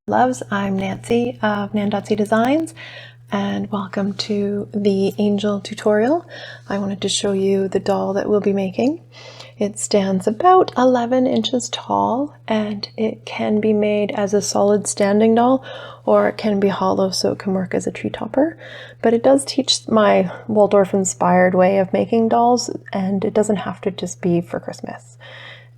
Loves, I'm Nancy of nan.c Designs, and welcome to the angel tutorial. I wanted to show you the doll that we'll be making. It stands about 11 inches tall, and it can be made as a solid standing doll, or it can be hollow so it can work as a tree topper. But it does teach my Waldorf-inspired way of making dolls, and it doesn't have to just be for Christmas.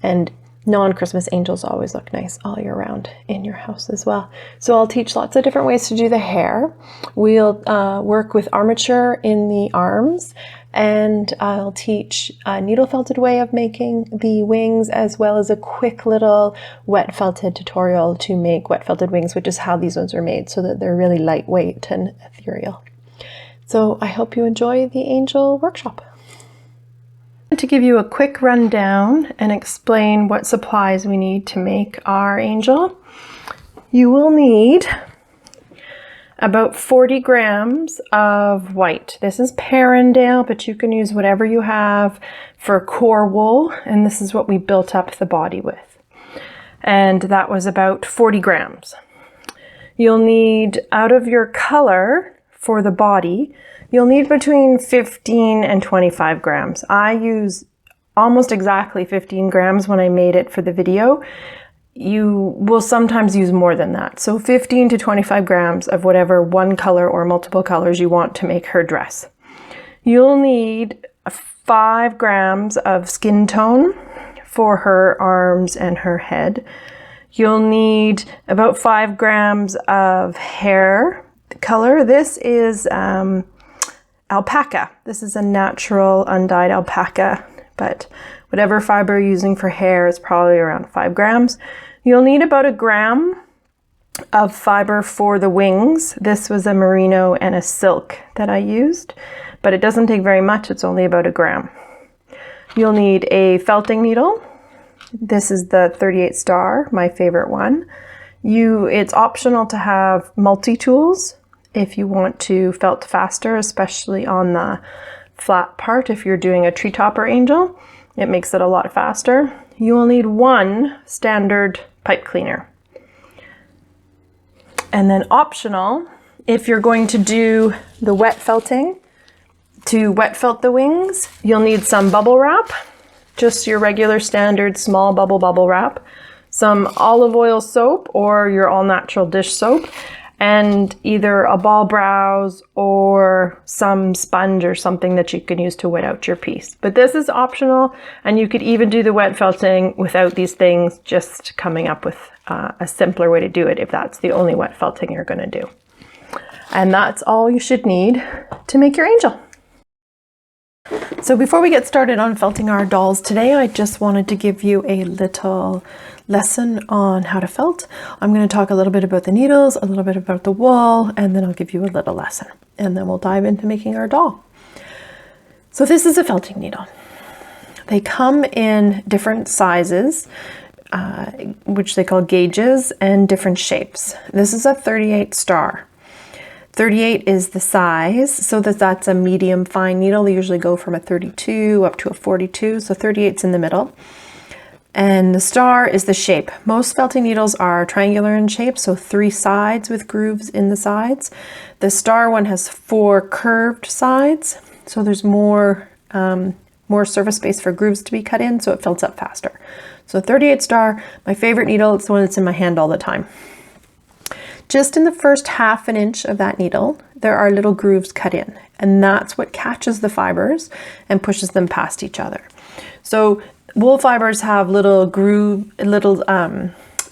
And non-Christmas angels always look nice all year round in your house as well. So I'll teach lots of different ways to do the hair. We'll work with armature in the arms, and I'll teach a needle felted way of making the wings, as well as a quick little wet felted tutorial to make wet felted wings, which is how these ones are made, so that they're really lightweight and ethereal. So I hope you enjoy the angel workshop. To give you a quick rundown and explain what supplies we need to make our angel, you will need about 40 grams of white. This is Perendale, but you can use whatever you have for core wool, and this is what we built up the body with. And that was about 40 grams. You'll need, out of your color for the body, you'll need between 15 and 25 grams. I use almost exactly 15 grams when I made it for the video. You will sometimes use more than that. So 15 to 25 grams of whatever one color or multiple colors you want to make her dress. You'll need 5 grams of skin tone for her arms and her head. You'll need about 5 grams of hair color. This is alpaca. This is a natural undyed alpaca, but whatever fiber you're using for hair is probably around 5 grams. You'll need about 1 gram of fiber for the wings. This was a merino and a silk that I used, but it doesn't take very much. It's only about 1 gram. You'll need a felting needle. This is the 38 star, my favorite one. It's optional to have multi-tools if you want to felt faster, especially on the flat part. If you're doing a tree topper angel, it makes it a lot faster. You will need 1 standard pipe cleaner. And then optional, if you're going to do the wet felting, to wet felt the wings, you'll need some bubble wrap, just your regular standard small bubble wrap, some olive oil soap or your all natural dish soap, and either a ball browse or some sponge or something that you can use to wet out your piece. But this is optional, and you could even do the wet felting without these things, just coming up with a simpler way to do it if that's the only wet felting you're going to do. And that's all you should need to make your angel. So before we get started on felting our dolls today, I just wanted to give you a little lesson on how to felt. I'm going to talk a little bit about the needles, a little bit about the wool, and then I'll give you a little lesson. And then we'll dive into making our doll. So this is a felting needle. They come in different sizes, which they call gauges, and different shapes. This is a 38 star. 38 is the size, so that's a medium fine needle. They usually go from a 32 up to a 42, so 38's in the middle. And the star is the shape. Most felting needles are triangular in shape, so 3 sides with grooves in the sides. The star one has 4 curved sides, so there's more surface space for grooves to be cut in, so it felts up faster. So 38 star, my favorite needle. It's the one that's in my hand all the time. Just in the first 1/2 inch of that needle, there are little grooves cut in, and that's what catches the fibers and pushes them past each other. So wool fibers have little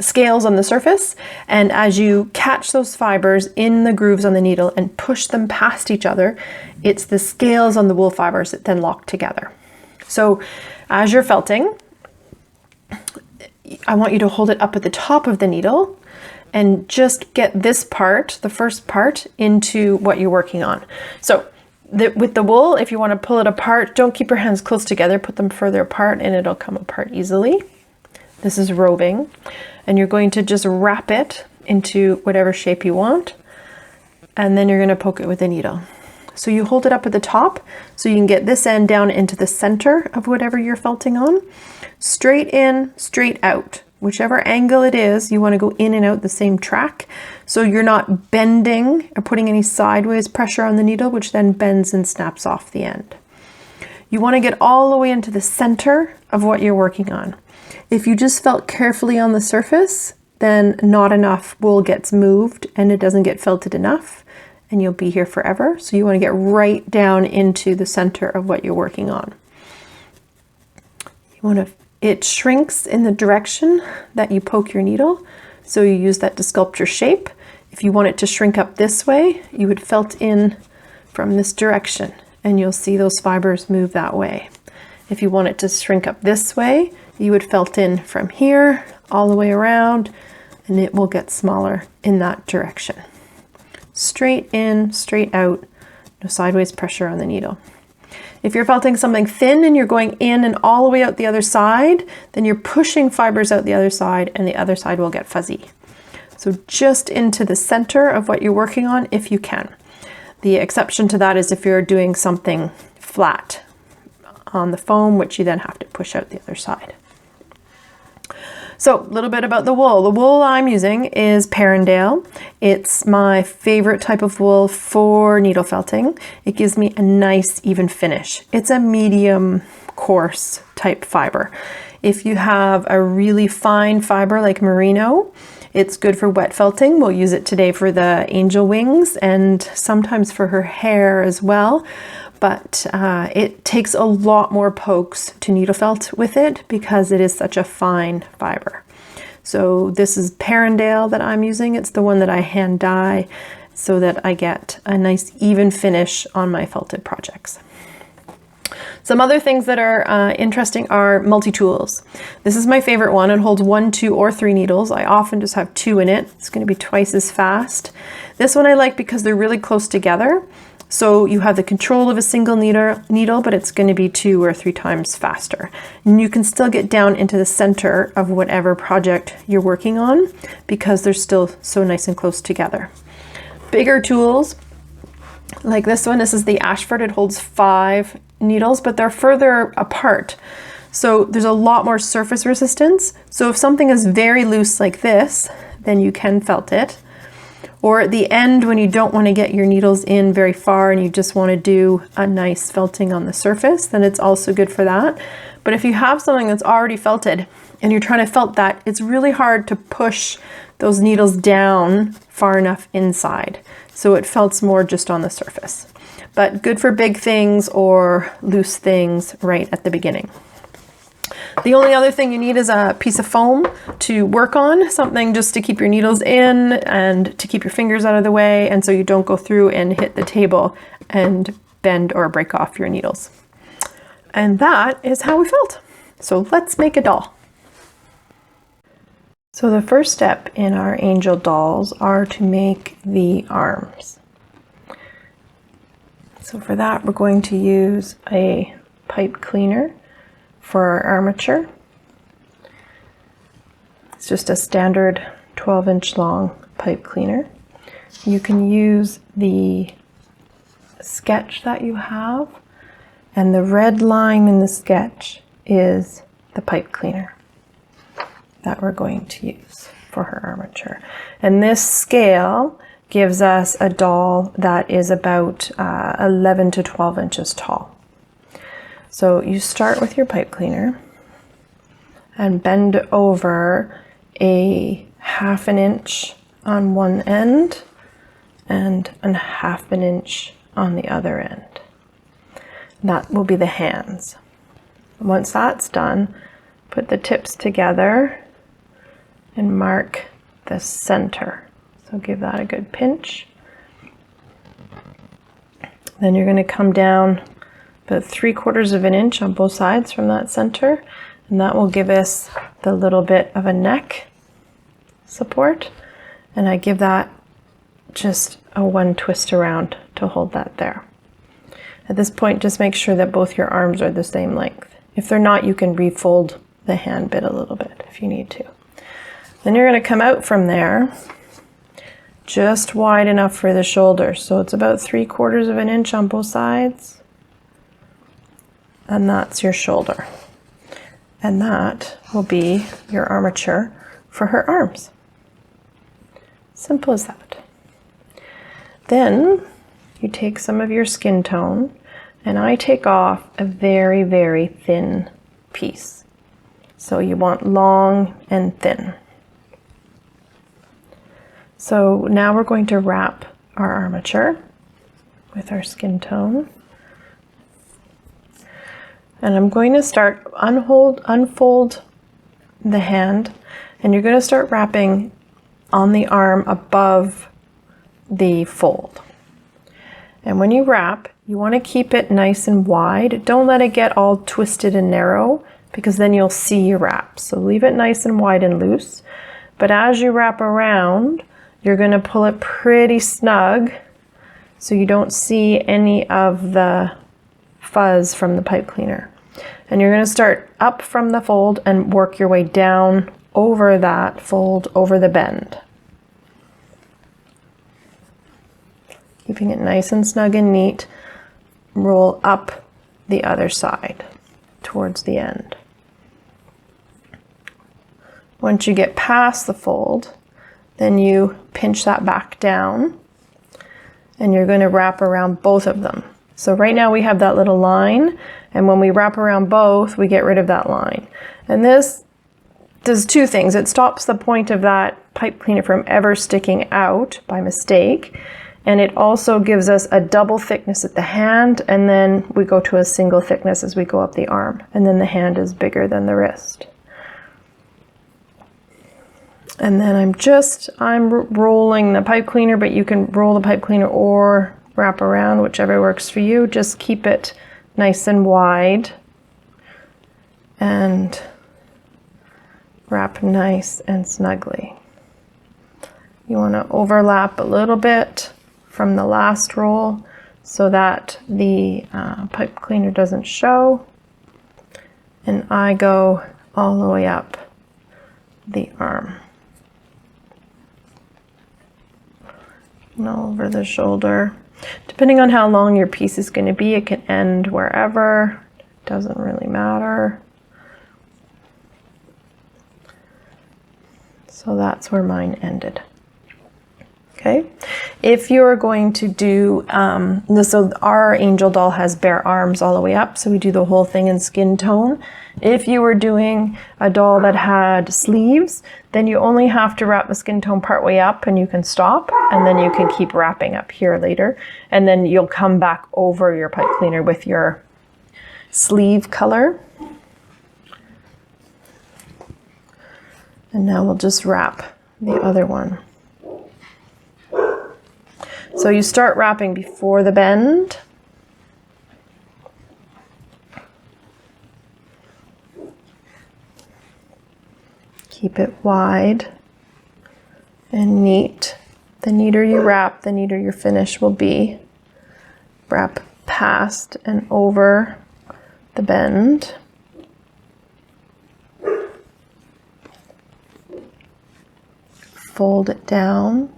scales on the surface, and as you catch those fibers in the grooves on the needle and push them past each other, it's the scales on the wool fibers that then lock together. So as you're felting, I want you to hold it up at the top of the needle and just get this part, the first part, into what you're working on. So with the wool, if you want to pull it apart, don't keep your hands close together, put them further apart and it'll come apart easily. This is robing, and you're going to just wrap it into whatever shape you want, and then you're going to poke it with a needle. So you hold it up at the top so you can get this end down into the center of whatever you're felting on. Straight in, straight out. whichever angle it is, you want to go in and out the same track. So you're not bending or putting any sideways pressure on the needle, which then bends and snaps off the end. You want to get all the way into the center of what you're working on. If you just felt carefully on the surface, then not enough wool gets moved and it doesn't get felted enough, and you'll be here forever. So you want to get right down into the center of what you're working on. It shrinks in the direction that you poke your needle, so you use that to sculpt your shape. If you want it to shrink up this way, you would felt in from this direction, and you'll see those fibers move that way. If you want it to shrink up this way, you would felt in from here all the way around, and it will get smaller in that direction. Straight in, straight out, no sideways pressure on the needle. If you're felting something thin and you're going in and all the way out the other side, then you're pushing fibers out the other side and the other side will get fuzzy. So just into the center of what you're working on if you can. The exception to that is if you're doing something flat on the foam, which you then have to push out the other side. So a little bit about the wool. The wool I'm using is Perendale. It's my favorite type of wool for needle felting. It gives me a nice even finish. It's a medium coarse type fiber. If you have a really fine fiber like merino, it's good for wet felting. We'll use it today for the angel wings and sometimes for her hair as well. But it takes a lot more pokes to needle felt with it because it is such a fine fiber. So this is Perendale that I'm using. It's the one that I hand dye so that I get a nice even finish on my felted projects. Some other things that are interesting are multi-tools. This is my favorite one. It holds 1, 2, or 3 needles. I often just have 2 in it. It's going to be twice as fast. This one I like because they're really close together. So you have the control of a single needle, but it's going to be 2 or 3 times faster. And you can still get down into the center of whatever project you're working on because they're still so nice and close together. Bigger tools, like this one, this is the Ashford. It holds 5 needles, but they're further apart. So there's a lot more surface resistance. So if something is very loose like this, then you can felt it. Or at the end when you don't want to get your needles in very far and you just want to do a nice felting on the surface, then it's also good for that. But if you have something that's already felted and you're trying to felt that, it's really hard to push those needles down far enough inside. So it felts more just on the surface. But good for big things or loose things right at the beginning. The only other thing you need is a piece of foam to work on, something just to keep your needles in and to keep your fingers out of the way, and so you don't go through and hit the table and bend or break off your needles. And that is how we felt. So let's make a doll. So the first step in our angel dolls are to make the arms. So for that, we're going to use a pipe cleaner for our armature. It's just a standard 12-inch long pipe cleaner. You can use the sketch that you have, and the red line in the sketch is the pipe cleaner that we're going to use for her armature. And this scale gives us a doll that is about 11 to 12 inches tall. So you start with your pipe cleaner and bend over a 1/2 inch on one end and a 1/2 inch on the other end. That will be the hands. Once that's done, put the tips together and mark the center. So give that a good pinch. Then you're going to come down about 3/4 inch on both sides from that center, and that will give us the little bit of a neck support, and I give that just a 1 twist around to hold that there. At this point, just make sure that both your arms are the same length. If they're not, you can refold the hand bit a little bit if you need to. Then you're going to come out from there just wide enough for the shoulder, so it's about 3/4 inch on both sides. And that's your shoulder. And that will be your armature for her arms. Simple as that. Then you take some of your skin tone, and I take off a very, very thin piece. So you want long and thin. So now we're going to wrap our armature with our skin tone. And I'm going to start, unfold the hand, and you're going to start wrapping on the arm above the fold. And when you wrap, you want to keep it nice and wide. Don't let it get all twisted and narrow, because then you'll see your wrap. So leave it nice and wide and loose. But as you wrap around, you're going to pull it pretty snug so you don't see any of the fuzz from the pipe cleaner. And you're going to start up from the fold and work your way down over that fold, over the bend. Keeping it nice and snug and neat. Roll up the other side towards the end. Once you get past the fold, then you pinch that back down, and you're going to wrap around both of them. So right now we have that little line, and when we wrap around both, we get rid of that line. And this does two things. It stops the point of that pipe cleaner from ever sticking out by mistake, and it also gives us a double thickness at the hand, and then we go to a single thickness as we go up the arm, and then the hand is bigger than the wrist. And then I'm rolling the pipe cleaner, but you can roll the pipe cleaner or wrap around, whichever works for you. Just keep it nice and wide and wrap nice and snugly. You want to overlap a little bit from the last roll so that the pipe cleaner doesn't show. And I go all the way up the arm. And over the shoulder. Depending on how long your piece is going to be, it can end wherever. Doesn't really matter. So that's where mine ended. Okay, if you're going to do, so our angel doll has bare arms all the way up, so we do the whole thing in skin tone. If you were doing a doll that had sleeves, then you only have to wrap the skin tone part way up and you can stop, and then you can keep wrapping up here later, and then you'll come back over your pipe cleaner with your sleeve color. And now we'll just wrap the other one. So you start wrapping before the bend. Keep it wide and neat. The neater you wrap, the neater your finish will be. Wrap past and over the bend. Fold it down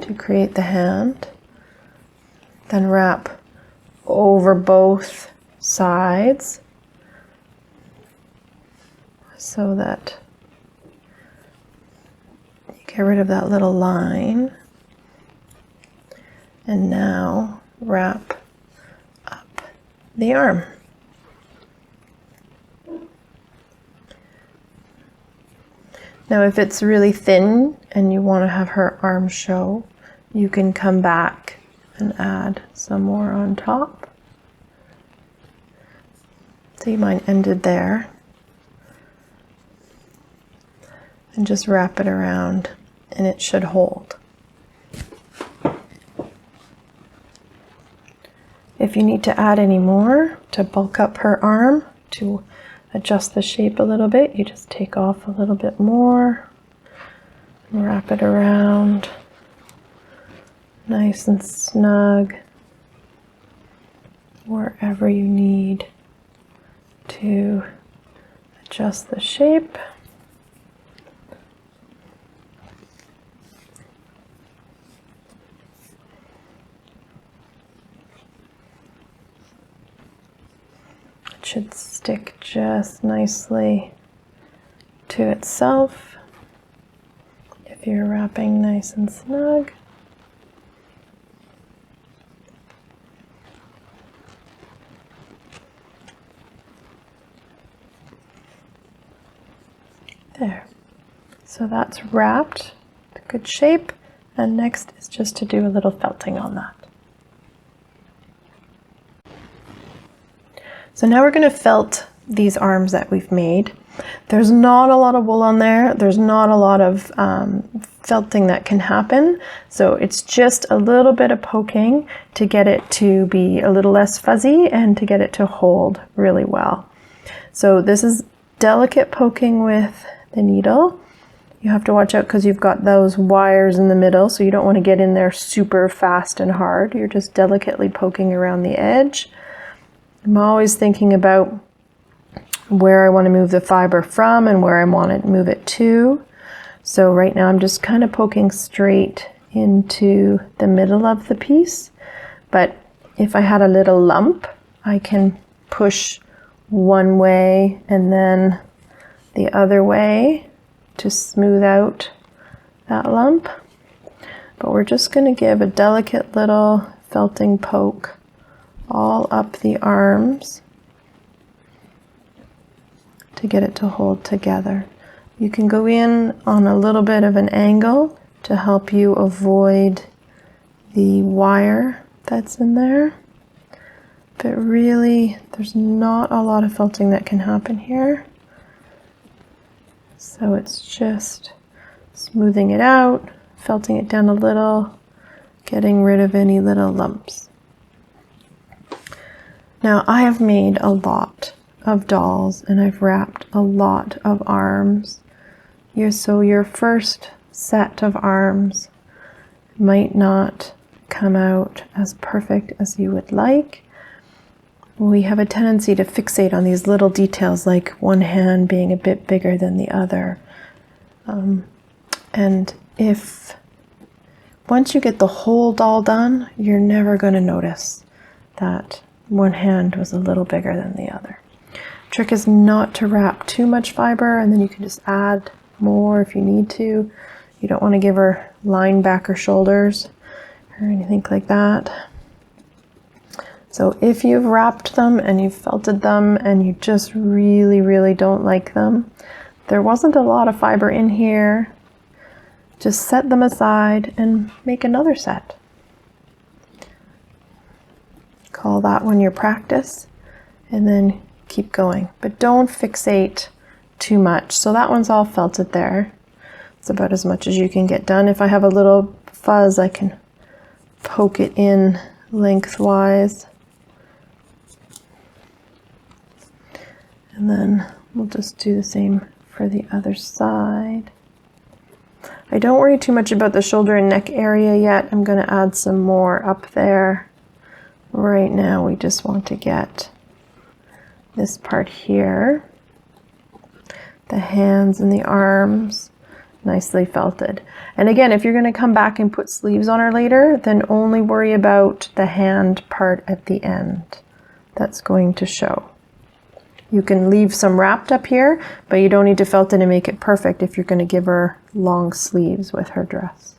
to create the hand, then wrap over both sides so that you get rid of that little line, and now wrap up the arm. Now if it's really thin and you want to have her arm show, you can come back and add some more on top. See, mine ended there. And just wrap it around and it should hold. If you need to add any more to bulk up her arm, to adjust the shape a little bit, you just take off a little bit more and wrap it around nice and snug wherever you need to adjust the shape. should stick just nicely to itself if you're wrapping nice and snug. There. So that's wrapped, good shape, and next is just to do a little felting on that. So now we're going to felt these arms that we've made. There's not a lot of wool on there. There's not a lot of felting that can happen. So it's just a little bit of poking to get it to be a little less fuzzy and to get it to hold really well. So this is delicate poking with the needle. You have to watch out because you've got those wires in the middle, so you don't want to get in there super fast and hard. You're just delicately poking around the edge. I'm always thinking about where I want to move the fiber from and where I want to move it to. So right now I'm just kind of poking straight into the middle of the piece. But if I had a little lump, I can push one way and then the other way to smooth out that lump. But we're just going to give a delicate little felting poke all up the arms to get it to hold together. You can go in on a little bit of an angle to help you avoid the wire that's in there. But really, there's not a lot of felting that can happen here. So it's just smoothing it out, felting it down a little, getting rid of any little lumps. Now I have made a lot of dolls and I've wrapped a lot of arms. So your first set of arms might not come out as perfect as you would like. We have a tendency to fixate on these little details, like one hand being a bit bigger than the other. And if once you get the whole doll done, you're never going to notice that one hand was a little bigger than the other. Trick is not to wrap too much fiber, and then you can just add more if you need to. You don't want to give her line back her shoulders or anything like that. So if you've wrapped them and you've felted them and you just really, really don't like them, there wasn't a lot of fiber in here, just set them aside and make another set. Call that one your practice and then keep going. But don't fixate too much. So that one's all felted there. It's about as much as you can get done. If I have a little fuzz, I can poke it in lengthwise. And then we'll just do the same for the other side. I don't worry too much about the shoulder and neck area yet. I'm going to add some more up there. Right now we just want to get this part here, the hands and the arms, nicely felted. And again, if you're going to come back and put sleeves on her later, then only worry about the hand part at the end. That's going to show. You can leave some wrapped up here, but you don't need to felt it and make it perfect if you're going to give her long sleeves with her dress.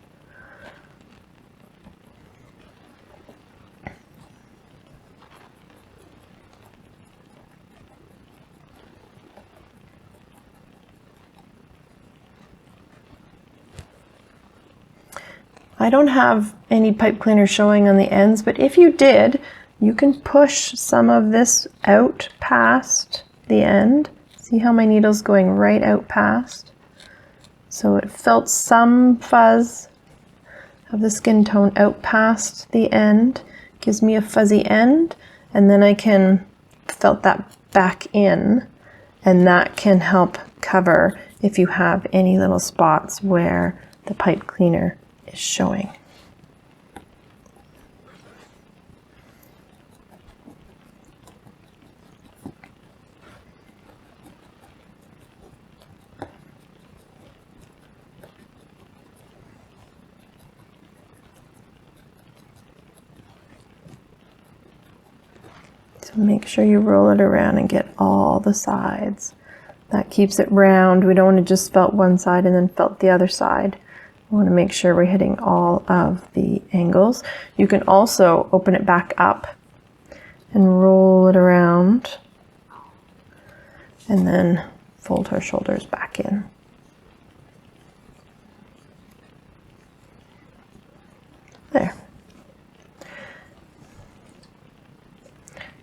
I don't have any pipe cleaner showing on the ends, but if you did, you can push some of this out past the end. See how my needle's going right out past? So it felt some fuzz of the skin tone out past the end, gives me a fuzzy end, and then I can felt that back in, and that can help cover if you have any little spots where the pipe cleaner is showing. So make sure you roll it around and get all the sides. That keeps it round. We don't want to just felt one side and then felt the other side. We want to make sure we're hitting all of the angles. You can also open it back up and roll it around and then fold her shoulders back in. There.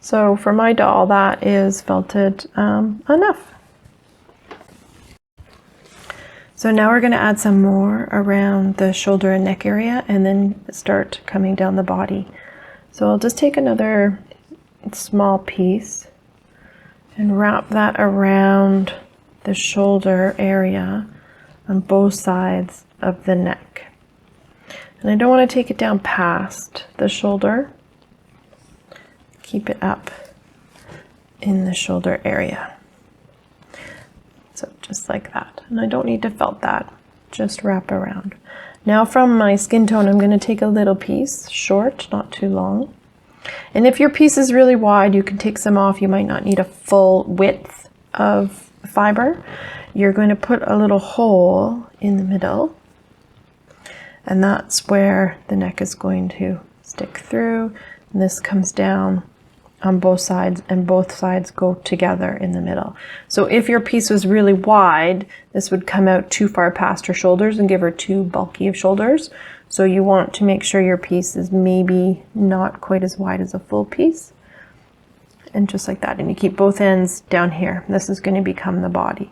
So for my doll, that is felted enough. So now we're going to add some more around the shoulder and neck area and then start coming down the body. So I'll just take another small piece and wrap that around the shoulder area on both sides of the neck. And I don't want to take it down past the shoulder. Keep it up in the shoulder area. So just like that. And I don't need to felt that, just wrap around. Now from my skin tone, I'm going to take a little piece, short, not too long. And if your piece is really wide, you can take some off. You might not need a full width of fiber. You're going to put a little hole in the middle. And that's where the neck is going to stick through. And this comes down on both sides, and both sides go together in the middle. So if your piece was really wide, this would come out too far past her shoulders and give her too bulky of shoulders. So you want to make sure your piece is maybe not quite as wide as a full piece. And just like that. And you keep both ends down here. This is going to become the body.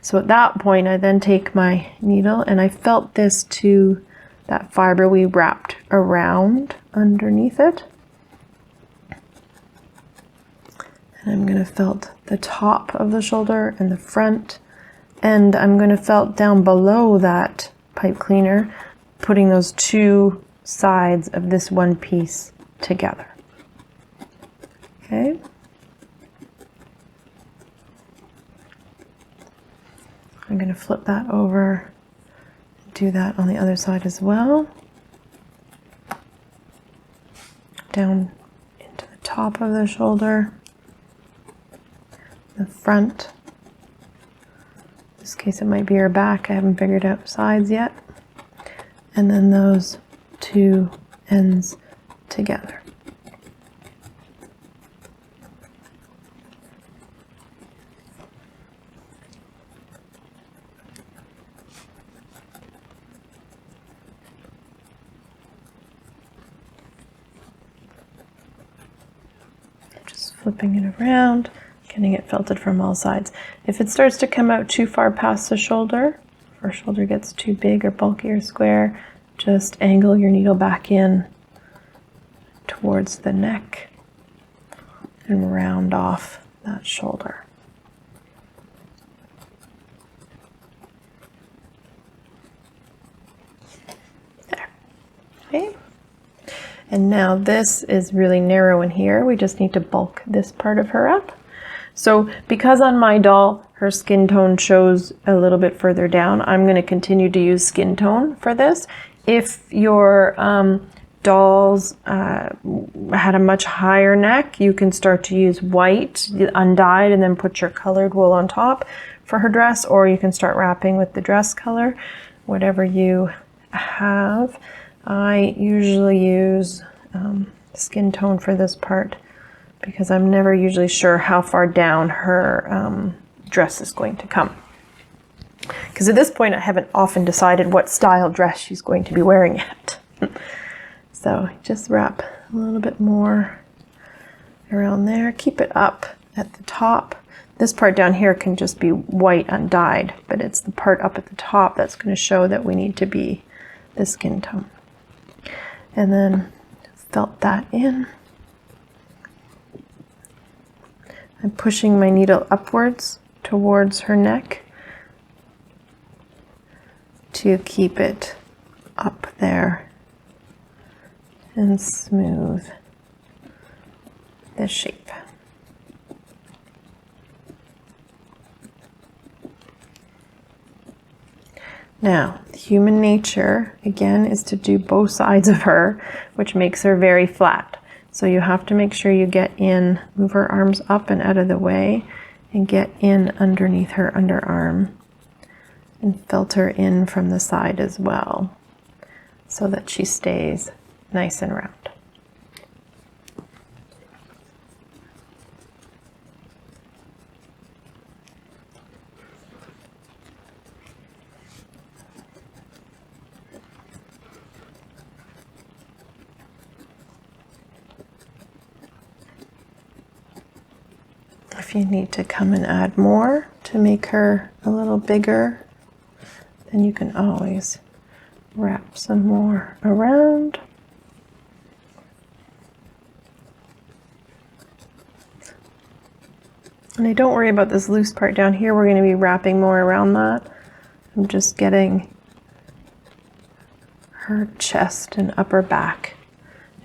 So at that point, I then take my needle and I felt this to that fiber we wrapped around underneath it. And I'm going to felt the top of the shoulder and the front, and I'm going to felt down below that pipe cleaner, putting those two sides of this one piece together. Okay. I'm going to flip that over, do that on the other side as well. Down into the top of the shoulder. The front. In this case it might be her back. I haven't figured out sides yet. And then those two ends together. Just flipping it around. Getting it felted from all sides. If it starts to come out too far past the shoulder, if our shoulder gets too big or bulky or square, just angle your needle back in towards the neck and round off that shoulder. There. Okay. And now this is really narrow in here. We just need to bulk this part of her up. So because on my doll, her skin tone shows a little bit further down, I'm going to continue to use skin tone for this. If your dolls had a much higher neck, you can start to use white, undyed, and then put your colored wool on top for her dress, or you can start wrapping with the dress color, whatever you have. I usually use skin tone for this part, because I'm never usually sure how far down her dress is going to come. Because at this point I haven't often decided what style dress she's going to be wearing yet. So just wrap a little bit more around there. Keep it up at the top. This part down here can just be white undyed, but it's the part up at the top that's going to show that we need to be the skin tone. And then felt that in. I'm pushing my needle upwards towards her neck to keep it up there and smooth the shape. Now, human nature, again, is to do both sides of her, which makes her very flat. So you have to make sure you get in, move her arms up and out of the way, and get in underneath her underarm and filter in from the side as well so that she stays nice and round. If you need to come and add more to make her a little bigger, then you can always wrap some more around. And don't worry about this loose part down here. We're going to be wrapping more around that. I'm just getting her chest and upper back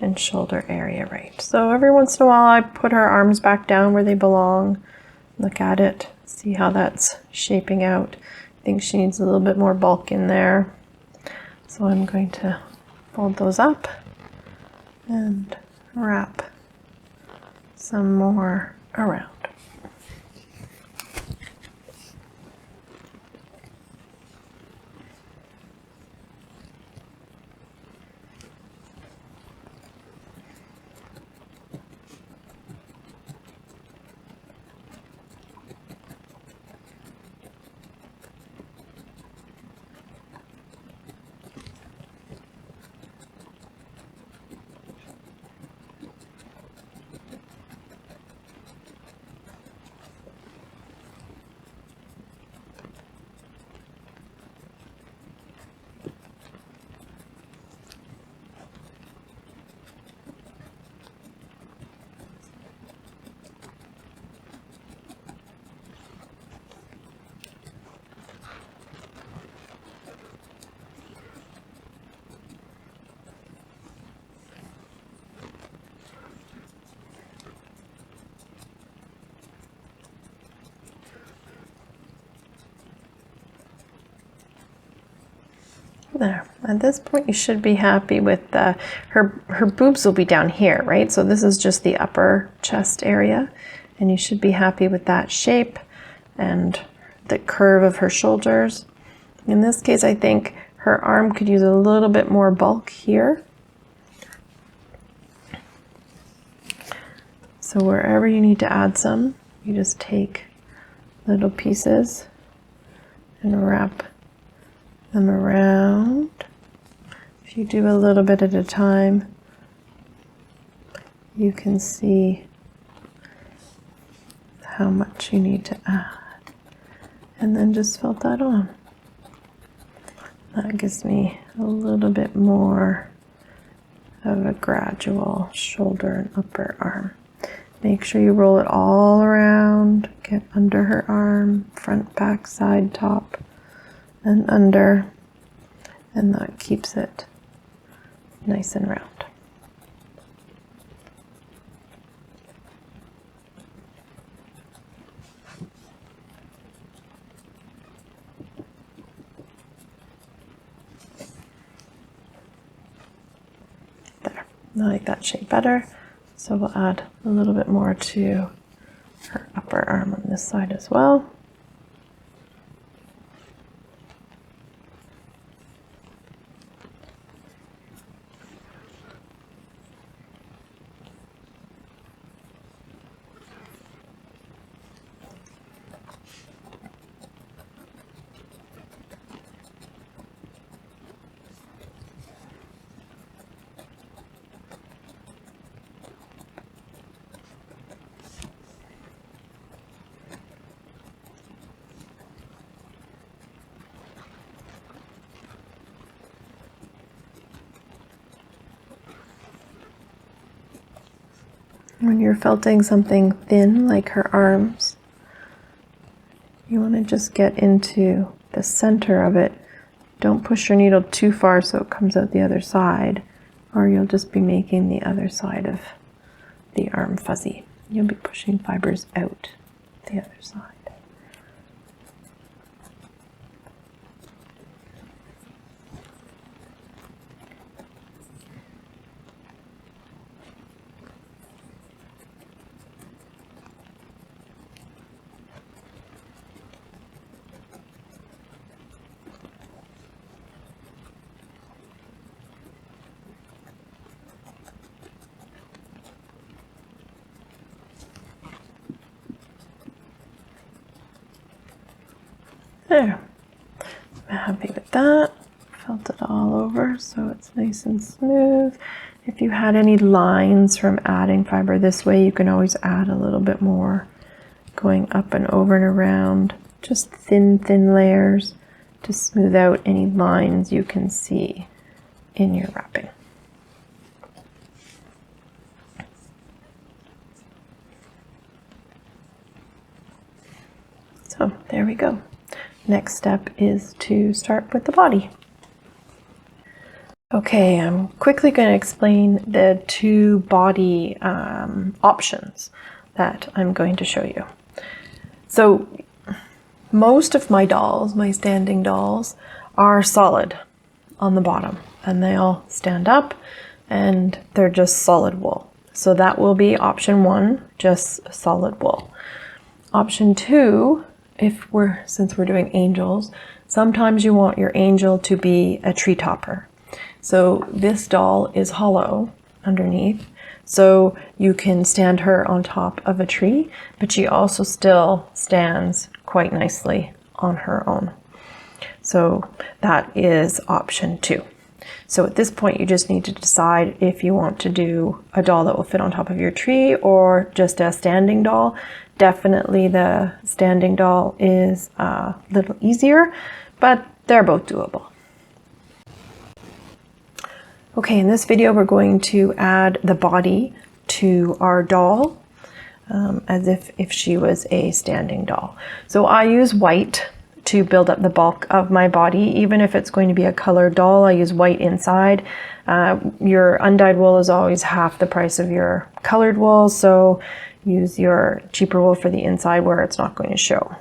and shoulder area right. So every once in a while I put her arms back down where they belong, look at it, see how that's shaping out. I think she needs a little bit more bulk in there. So I'm going to fold those up and wrap some more around. There. At this point you should be happy with her boobs will be down here, right? So this is just the upper chest area, and you should be happy with that shape and the curve of her shoulders. In this case, I think her arm could use a little bit more bulk here. So wherever you need to add some, you just take little pieces and wrap them around. If you do a little bit at a time, you can see how much you need to add, and then just felt that on. That gives me a little bit more of a gradual shoulder and upper arm. Make sure you roll it all around, get under her arm, front, back, side, top, and under, and that keeps it nice and round. There, I like that shape better, so we'll add a little bit more to her upper arm on this side as well. When you're felting something thin like her arms, you want to just get into the center of it. Don't push your needle too far so it comes out the other side, or you'll just be making the other side of the arm fuzzy. You'll be pushing fibers out the other side. There. I'm happy with that. Felt it all over so it's nice and smooth. If you had any lines from adding fiber this way, you can always add a little bit more, going up and over and around, just thin layers to smooth out any lines you can see in your wrapping. So there we go. Next step is to start with the body. Okay, I'm quickly going to explain the two body options that I'm going to show you. So most of my dolls, my standing dolls, are solid on the bottom, and they all stand up and they're just solid wool. So that will be option one, just solid wool. Option two, since we're doing angels, sometimes you want your angel to be a tree topper. So this doll is hollow underneath, so you can stand her on top of a tree, but she also still stands quite nicely on her own. So that is option two. So at this point, you just need to decide if you want to do a doll that will fit on top of your tree or just a standing doll. Definitely the standing doll is a little easier, but they're both doable. Okay, in this video, we're going to add the body to our doll as if she was a standing doll. So I use white to build up the bulk of my body. Even if it's going to be a colored doll, I use white inside. Your undyed wool is always half the price of your colored wool, so use your cheaper wool for the inside where it's not going to show.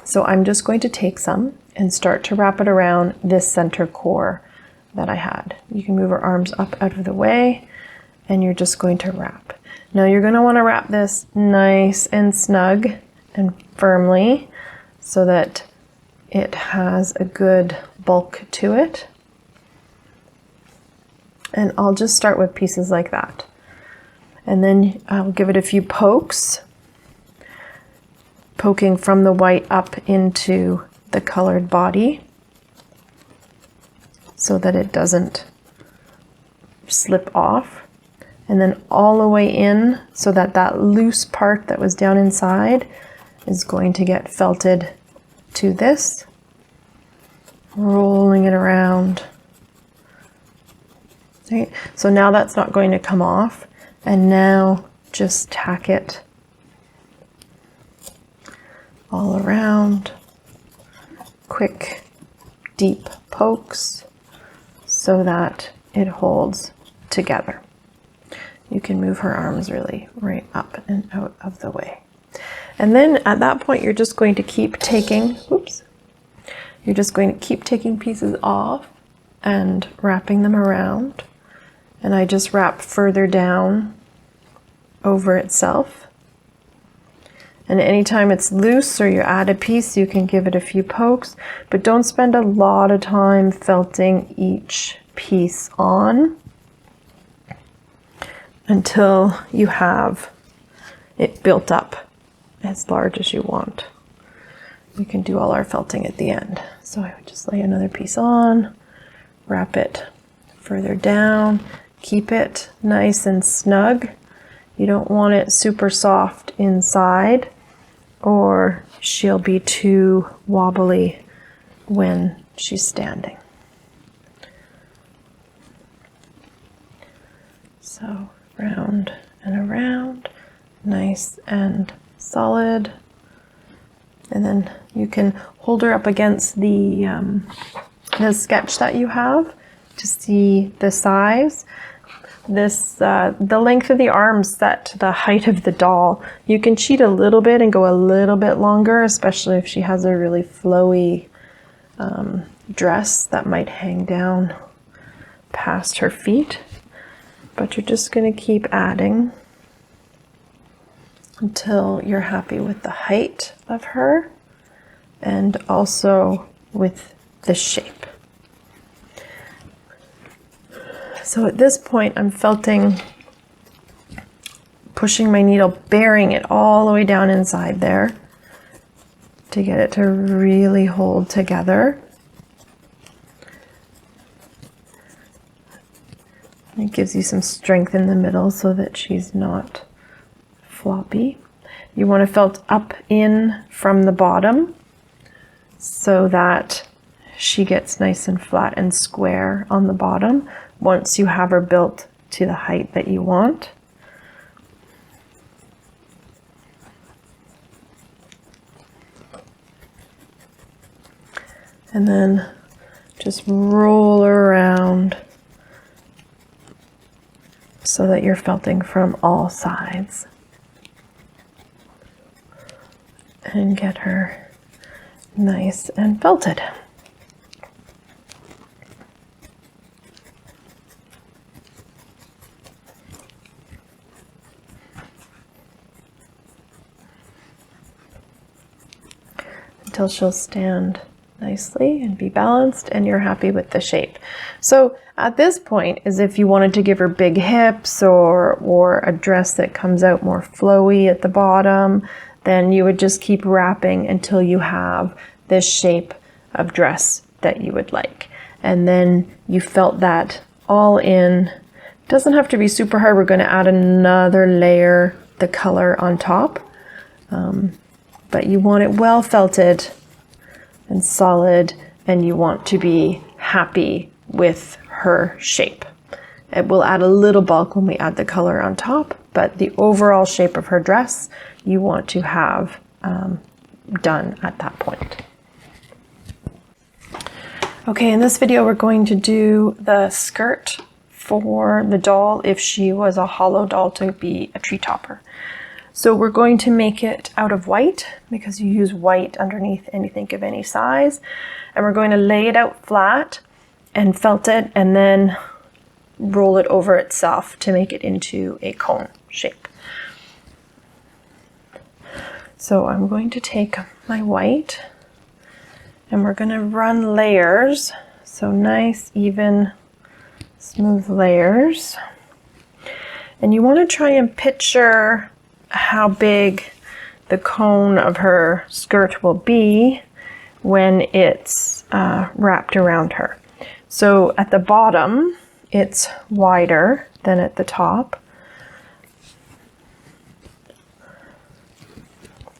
So I'm just going to take some and start to wrap it around this center core that I had. You can move her arms up out of the way, and you're just going to wrap. Now you're going to want to wrap this nice and snug and firmly so that it has a good bulk to it. And I'll just start with pieces like that. And then I'll give it a few pokes, poking from the white up into the colored body, so that it doesn't slip off, and then all the way in so that that loose part that was down inside is going to get felted to this, rolling it around. Right? So now that's not going to come off, and now just tack it all around, quick deep pokes, so that it holds together. You can move her arms really right up and out of the way. And then at that point, you're just going to keep taking, you're just going to keep taking pieces off and wrapping them around. And I just wrap further down over itself. And anytime it's loose or you add a piece, you can give it a few pokes, but don't spend a lot of time felting each piece on until you have it built up as large as you want. We can do all our felting at the end. So I would just lay another piece on, wrap it further down, keep it nice and snug. You don't want it super soft inside, or she'll be too wobbly when she's standing. So round and around, nice and solid. And then you can hold her up against the sketch that you have to see the size. The length of the arms set to the height of the doll. You can cheat a little bit and go a little bit longer, especially if she has a really flowy dress that might hang down past her feet. But you're just going to keep adding until you're happy with the height of her and also with the shape. So at this point, I'm felting, pushing my needle, burying it all the way down inside there. to get it to really hold together. It gives you some strength in the middle so that she's not floppy. You want to felt up in from the bottom so that she gets nice and flat and square on the bottom once you have her built to the height that you want. And then just roll around so that you're felting from all sides. And get her nice and felted. Until she'll stand nicely and be balanced and you're happy with the shape. So at this point is if you wanted to give her big hips or a dress that comes out more flowy at the bottom, then you would just keep wrapping until you have this shape of dress that you would like. And then you felt that all in. It doesn't have to be super hard. We're going to add another layer, the color on top. But you want it well felted and solid, and you want to be happy with her shape. It will add a little bulk when we add the color on top, but the overall shape of her dress you want to have done at that point. Okay, in this video we're going to do the skirt for the doll if she was a hollow doll to be a tree topper. So we're going to make it out of white because you use white underneath anything of any size. And we're going to lay it out flat and felt it and then roll it over itself to make it into a cone shape. So I'm going to take my white and we're going to run layers. So nice, even, smooth layers. And you want to try and picture how big the cone of her skirt will be when it's wrapped around her. So at the bottom, it's wider than at the top,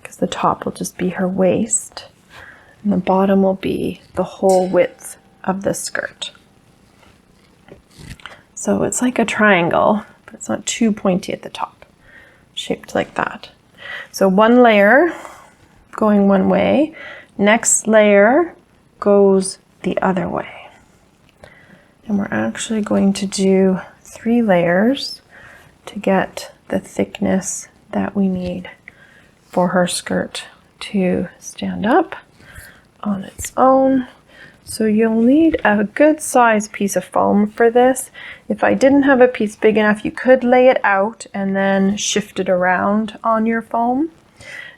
because the top will just be her waist, and the bottom will be the whole width of the skirt. So it's like a triangle, but it's not too pointy at the top. Shaped like that. So one layer going one way, next layer goes the other way. And we're actually going to do 3 layers to get the thickness that we need for her skirt to stand up on its own. So you'll need a good size piece of foam for this. If I didn't have a piece big enough, you could lay it out and then shift it around on your foam.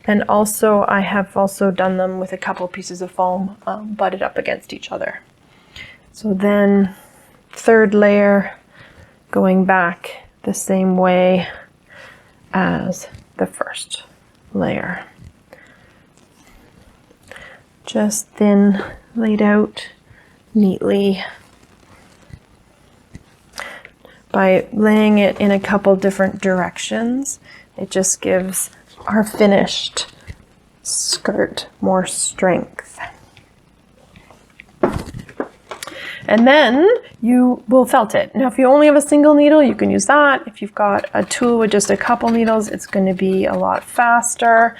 And also I have also done them with a couple pieces of foam butted up against each other. So then 3rd layer going back the same way as the 1st layer. Just thin, laid out neatly. By laying it in a couple different directions, it just gives our finished skirt more strength. And then you will felt it. Now if you only have a single needle, you can use that. If you've got a tool with just a couple needles, it's going to be a lot faster.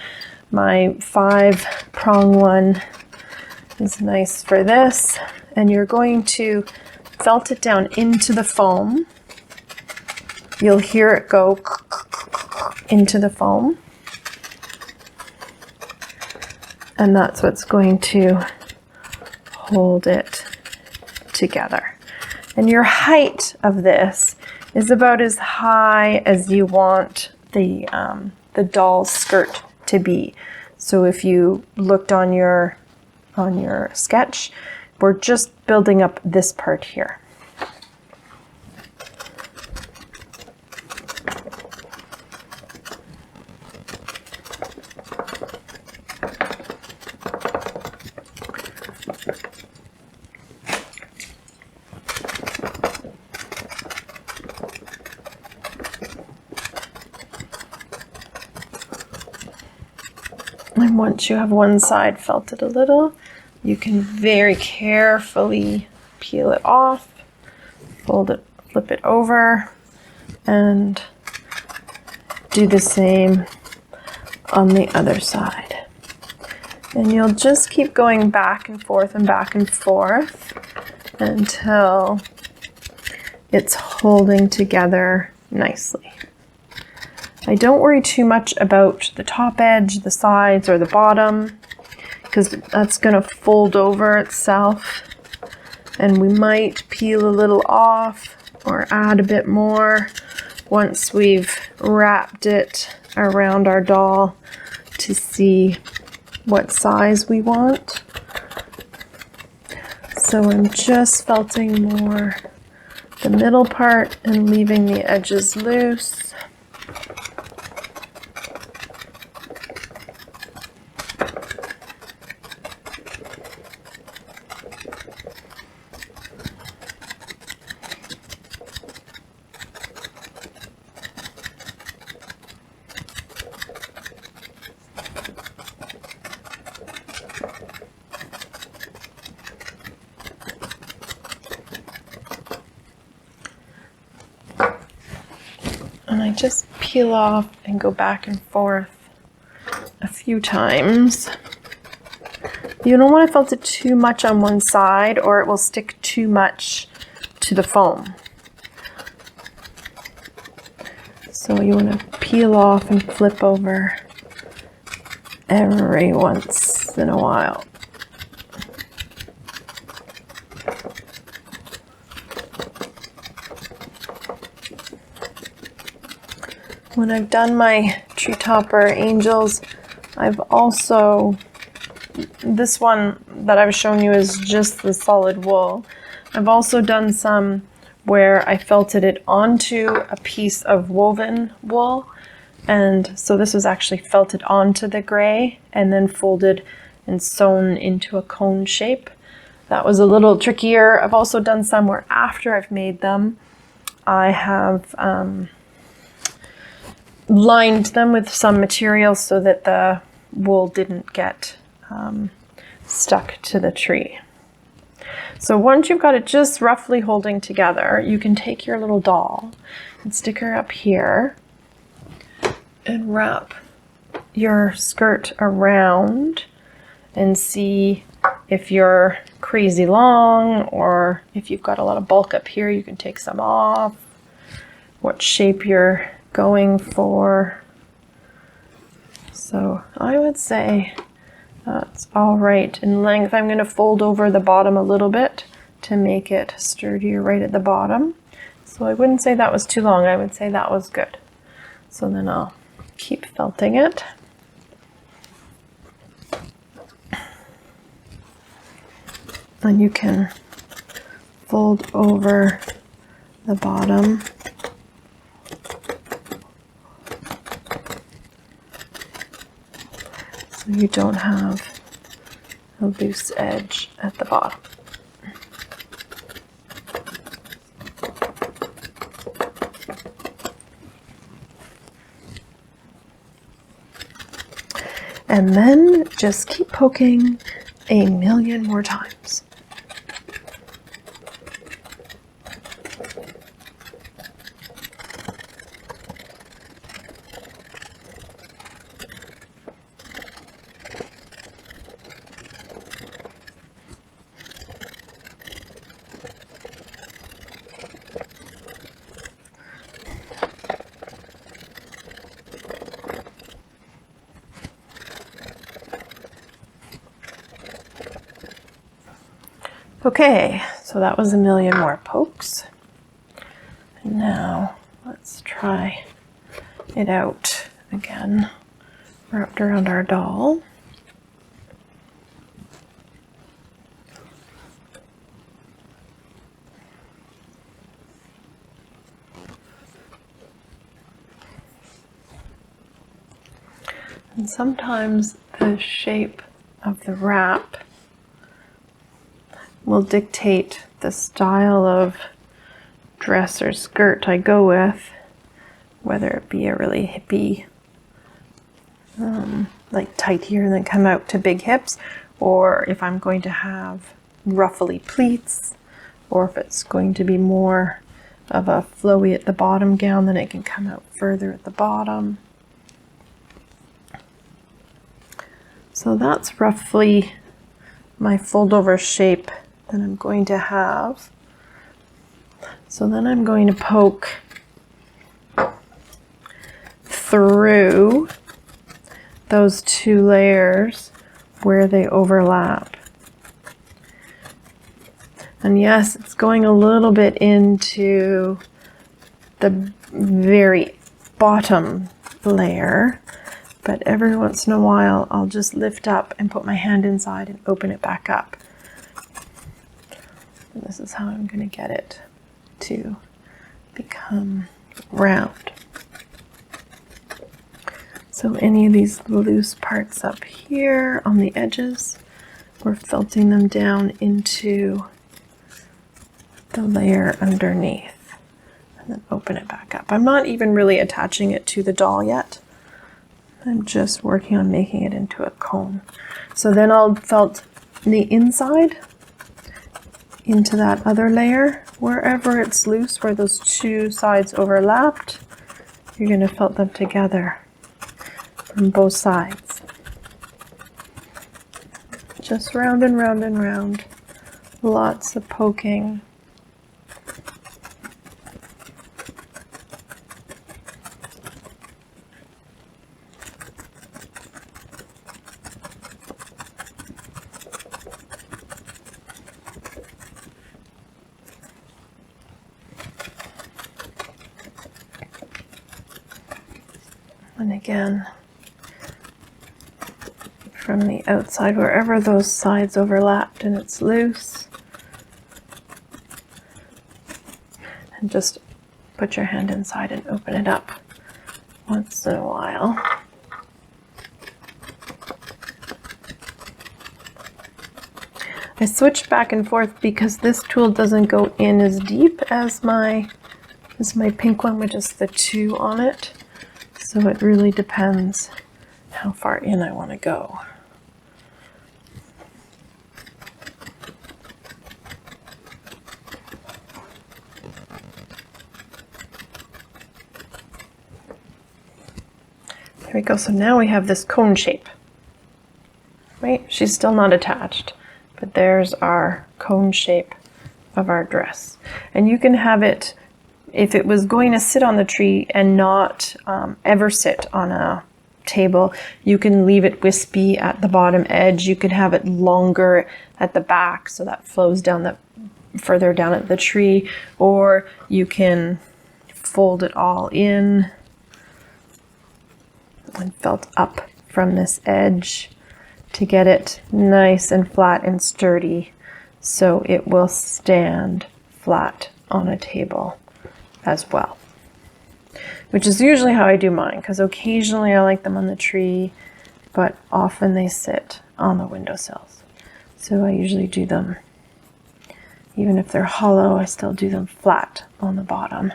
My 5-prong one is nice for this. And you're going to felt it down into the foam. You'll hear it go into the foam. And that's what's going to hold it together. And your height of this is about as high as you want the doll's skirt to be. So if you looked on your sketch, we're just building up this part here. And once you have one side felted a little, you can very carefully peel it off, fold it, flip it over, and do the same on the other side. And you'll just keep going back and forth until it's holding together nicely. I don't worry too much about the top edge, the sides, or the bottom, because that's going to fold over itself, and we might peel a little off or add a bit more once we've wrapped it around our doll to see what size we want. So I'm just felting more the middle part and leaving the edges loose. And I just peel off and go back and forth a few times. You don't want to felt it too much on one side or it will stick too much to the foam. So you want to peel off and flip over every once in a while. When I've done my tree topper angels, I've also, this one that I've shown you is just the solid wool. I've also done some where I felted it onto a piece of woven wool. And so this was actually felted onto the gray and then folded and sewn into a cone shape. That was a little trickier. I've also done some where after I've made them, I have lined them with some material so that the wool didn't get stuck to the tree. So once you've got it just roughly holding together, you can take your little doll and stick her up here and wrap your skirt around and see if you're crazy long or if you've got a lot of bulk up here, you can take some off, what shape you're going for. So I would say that's all right in length. I'm going to fold over the bottom a little bit to make it sturdier right at the bottom. So I wouldn't say that was too long. I would say that was good. So then I'll keep felting it. And you can fold over the bottom. So you don't have a loose edge at the bottom. And then just keep poking a million more times. Okay, so that was a million more pokes. And now let's try it out again, wrapped around our doll. And sometimes the shape of the wrap will dictate the style of dress or skirt I go with, whether it be a really hippie like tight here and then come out to big hips, or if I'm going to have ruffly pleats, or if it's going to be more of a flowy at the bottom gown, then it can come out further at the bottom. So that's roughly my fold over shape that I'm going to have. So then I'm going to poke through those two layers where they overlap. And yes, it's going a little bit into the very bottom layer, but every once in a while I'll just lift up and put my hand inside and open it back up. And this is how I'm going to get it to become round. So any of these loose parts up here on the edges, we're felting them down into the layer underneath, and then open it back up. I'm not even really attaching it to the doll yet. I'm just working on making it into a cone. So then I'll felt the inside into that other layer. Wherever it's loose, where those two sides overlapped, you're going to felt them together from both sides. Just round and round and round. Lots of poking. And again, from the outside, wherever those sides overlapped and it's loose, and just put your hand inside and open it up once in a while. I switch back and forth because this tool doesn't go in as deep as my pink one with just the two on it. So it really depends how far in I want to go. There we go. So now we have this cone shape, right? She's still not attached, but there's our cone shape of our dress. And you can have it, if it was going to sit on the tree and not ever sit on a table, you can leave it wispy at the bottom edge. You could have it longer at the back so that flows down further down at the tree, or you can fold it all in and felt up from this edge to get it nice and flat and sturdy so it will stand flat on a table as well, which is usually how I do mine, because occasionally I like them on the tree, but often they sit on the windowsills. So I usually do them, even if they're hollow, I still do them flat on the bottom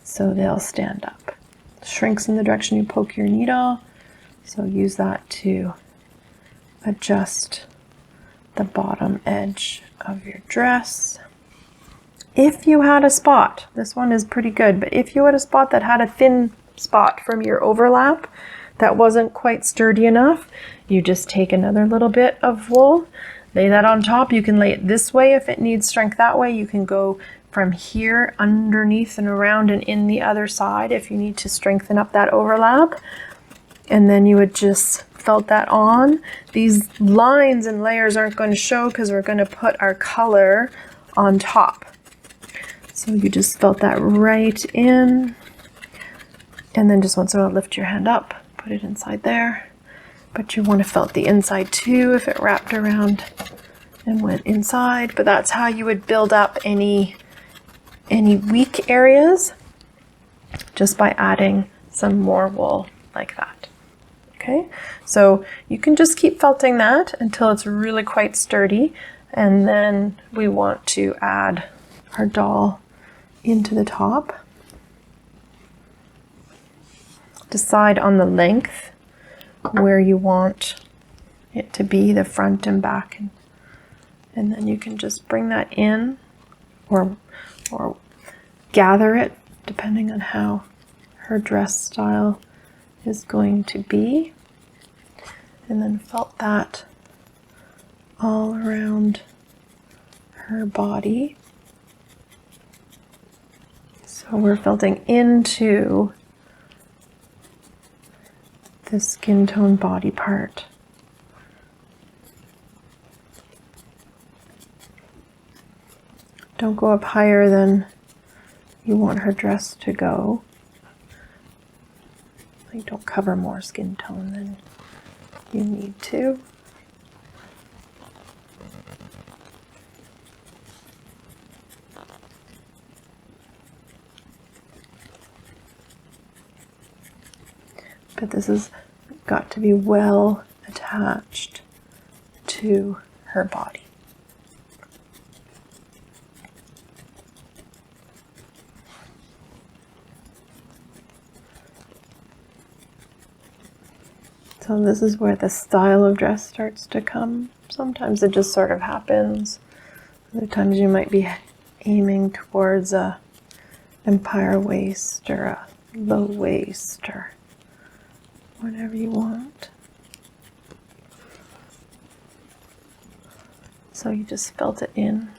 so they'll stand up. Shrinks in the direction you poke your needle, so use that to adjust the bottom edge of your dress. If you had a spot, this one is pretty good, but if you had a spot that had a thin spot from your overlap that wasn't quite sturdy enough, you just take another little bit of wool, lay that on top. You can lay it this way if it needs strength that way. You can go from here underneath and around and in the other side if you need to strengthen up that overlap. And then you would just felt that on. These lines and layers aren't going to show because we're going to put our color on top. So you just felt that right in, and then just once in a while lift your hand up, put it inside there. But you want to felt the inside too if it wrapped around and went inside. But that's how you would build up any weak areas, just by adding some more wool like that. Okay, so you can just keep felting that until it's really quite sturdy, and then we want to add our doll into the top. Decide on the length where you want it to be, the front and back, and then you can just bring that in or gather it depending on how her dress style is going to be, and then felt that all around her body. So we're felting into the skin tone body part. Don't go up higher than you want her dress to go. Like, don't cover more skin tone than you need to. But this has got to be well attached to her body. So this is where the style of dress starts to come. Sometimes it just sort of happens. Other times you might be aiming towards a empire waist or a low waist or whatever you want. So you just felt it in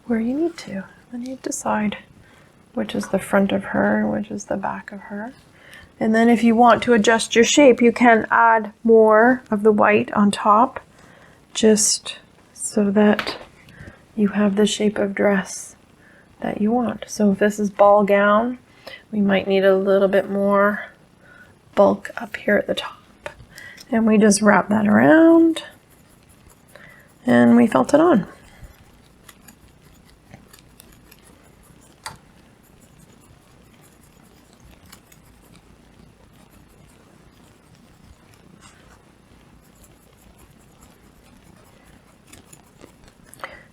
where you need to. Then you decide which is the front of her and which is the back of her. And then if you want to adjust your shape, you can add more of the white on top, just so that you have the shape of dress that you want. So if this is ball gown, we might need a little bit more bulk up here at the top. And we just wrap that around and we felt it on.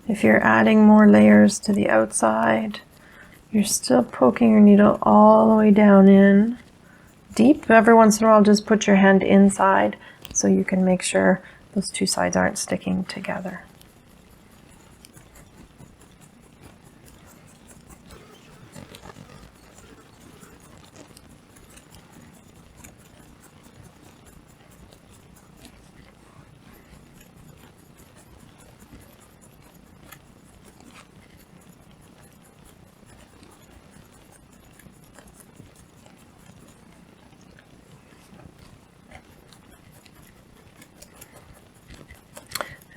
If you're adding more layers to the outside, you're still poking your needle all the way down in deep. Every once in a while, just put your hand inside so you can make sure those two sides aren't sticking together.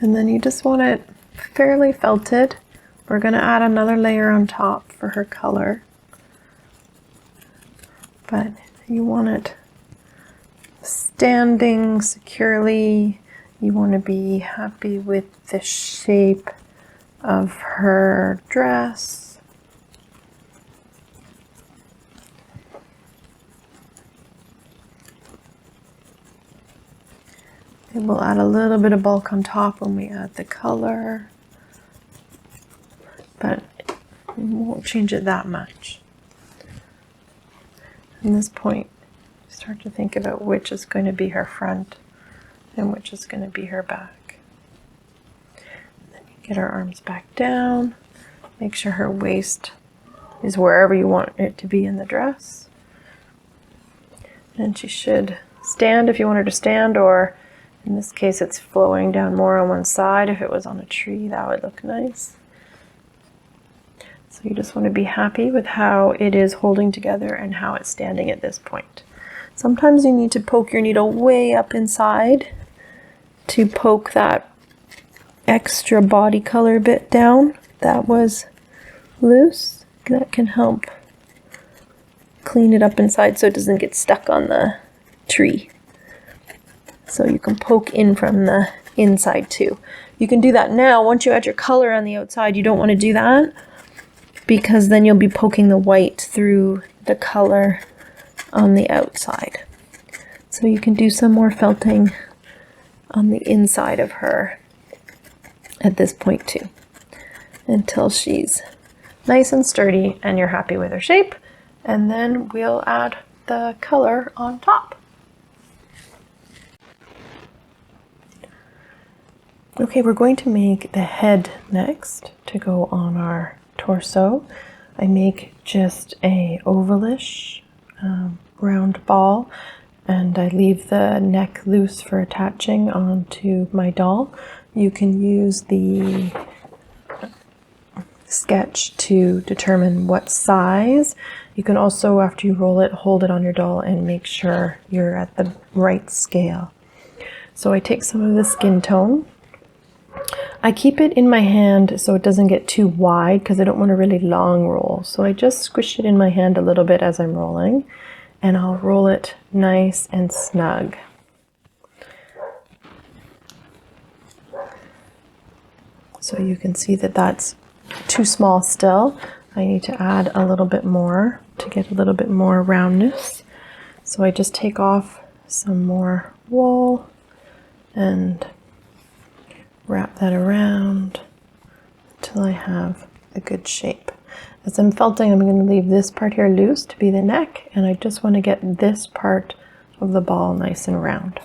And then you just want it fairly felted. We're going to add another layer on top for her color. But you want it standing securely. You want to be happy with the shape of her dress. And we'll add a little bit of bulk on top when we add the color, but we won't change it that much. At this point, start to think about which is going to be her front and which is going to be her back. And then you get her arms back down, make sure her waist is wherever you want it to be in the dress. And she should stand if you want her to stand, or in this case, it's flowing down more on one side. If it was on a tree, that would look nice. So you just want to be happy with how it is holding together and how it's standing at this point. Sometimes you need to poke your needle way up inside to poke that extra body color bit down that was loose. That can help clean it up inside so it doesn't get stuck on the tree. So you can poke in from the inside too. You can do that now. Once you add your color on the outside, you don't want to do that because then you'll be poking the white through the color on the outside. So you can do some more felting on the inside of her at this point too, until she's nice and sturdy and you're happy with her shape. And then we'll add the color on top. Okay, we're going to make the head next to go on our torso. I make just a ovalish round ball, and I leave the neck loose for attaching onto my doll. You can use the sketch to determine what size. You can also, after you roll it, hold it on your doll and make sure you're at the right scale. So I take some of the skin tone. I keep it in my hand so it doesn't get too wide because I don't want a really long roll. So I just squish it in my hand a little bit as I'm rolling, and I'll roll it nice and snug. So you can see that that's too small still. I need to add a little bit more to get a little bit more roundness. So I just take off some more wool and wrap that around until I have a good shape. As I'm felting, I'm going to leave this part here loose to be the neck, and I just want to get this part of the ball nice and round.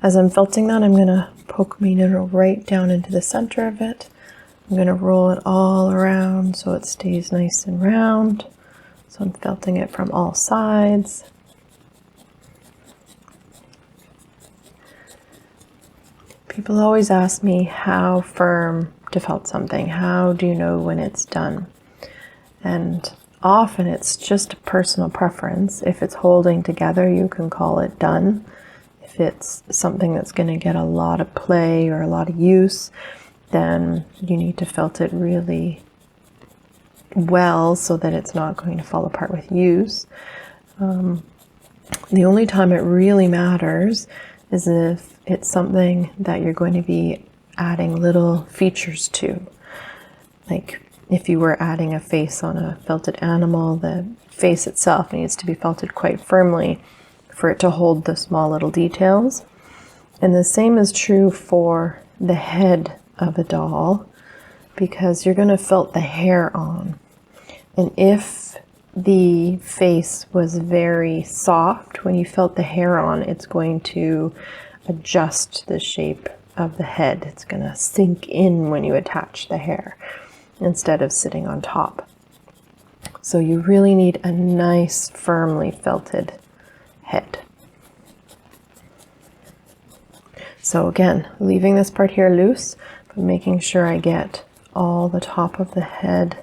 As I'm felting that, I'm going to poke my needle right down into the center of it. I'm going to roll it all around so it stays nice and round. So I'm felting it from all sides. People always ask me how firm to felt something. How do you know when it's done? And often it's just a personal preference. If it's holding together, you can call it done. If it's something that's going to get a lot of play or a lot of use, then you need to felt it really well so that it's not going to fall apart with use. The only time it really matters is if it's something that you're going to be adding little features to. Like if you were adding a face on a felted animal, the face itself needs to be felted quite firmly for it to hold the small little details. And the same is true for the head of a doll, because you're going to felt the hair on. And if the face was very soft, when you felt the hair on, it's going to adjust the shape of the head. It's going to sink in when you attach the hair instead of sitting on top. So you really need a nice, firmly felted head. So again, leaving this part here loose, but making sure I get all the top of the head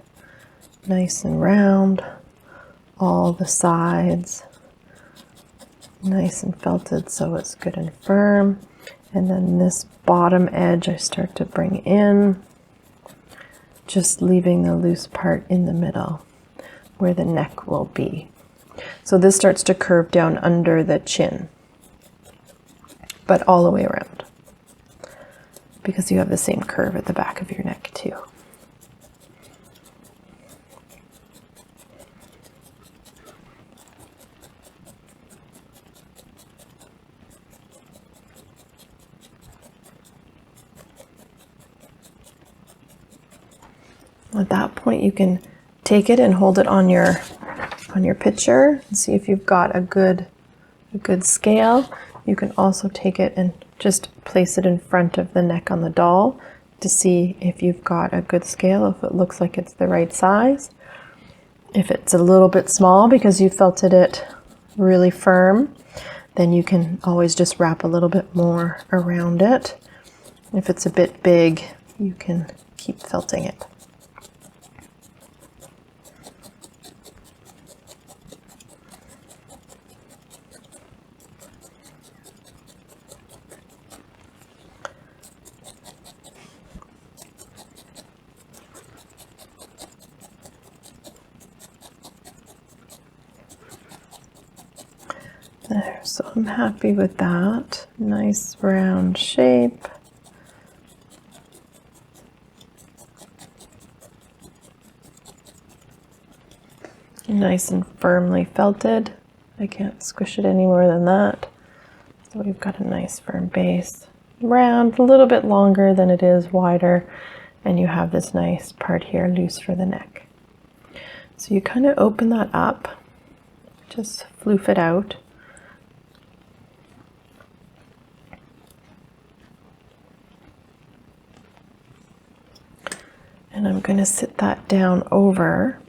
nice and round, all the sides nice and felted so it's good and firm. And then this bottom edge I start to bring in, just leaving the loose part in the middle where the neck will be. So this starts to curve down under the chin, but all the way around, because you have the same curve at the back of your neck too. At that point, you can take it and hold it on your picture and see if you've got a good scale. You can also take it and just place it in front of the neck on the doll to see if you've got a good scale, if it looks like it's the right size. If it's a little bit small because you felted it really firm, then you can always just wrap a little bit more around it. If it's a bit big, you can keep felting it. There, so I'm happy with that. Nice round shape. Nice and firmly felted. I can't squish it any more than that. So we've got a nice firm base. Round, a little bit longer than it is wider, and you have this nice part here loose for the neck. So you kind of open that up, just floof it out. And I'm going to sit that down over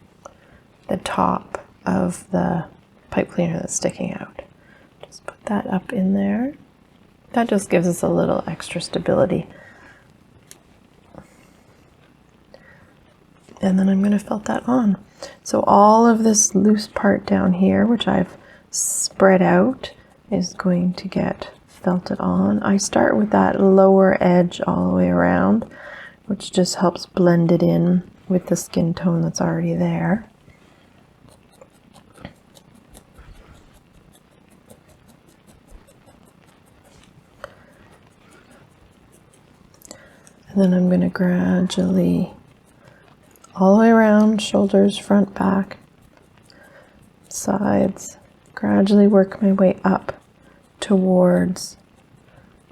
the top of the pipe cleaner that's sticking out. Just put that up in there. That just gives us a little extra stability. And then I'm going to felt that on. So all of this loose part down here, which I've spread out, is going to get felted on. I start with that lower edge all the way around, which just helps blend it in with the skin tone that's already there. And then I'm going to gradually, all the way around, shoulders, front, back, sides, gradually work my way up towards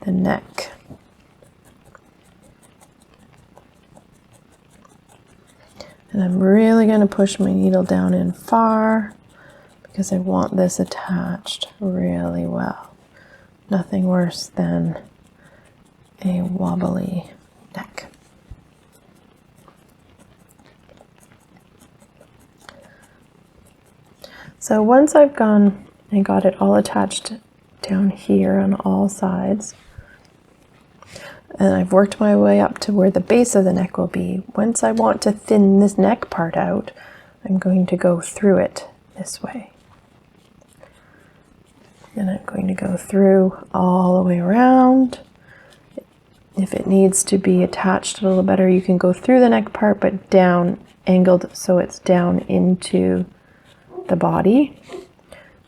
the neck. And I'm really going to push my needle down in far because I want this attached really well. Nothing worse than a wobbly neck. So once I've gone and got it all attached down here on all sides, and I've worked my way up to where the base of the neck will be, once I want to thin this neck part out, I'm going to go through it this way. And I'm going to go through all the way around. If it needs to be attached a little better, you can go through the neck part, but down, angled so it's down into the body.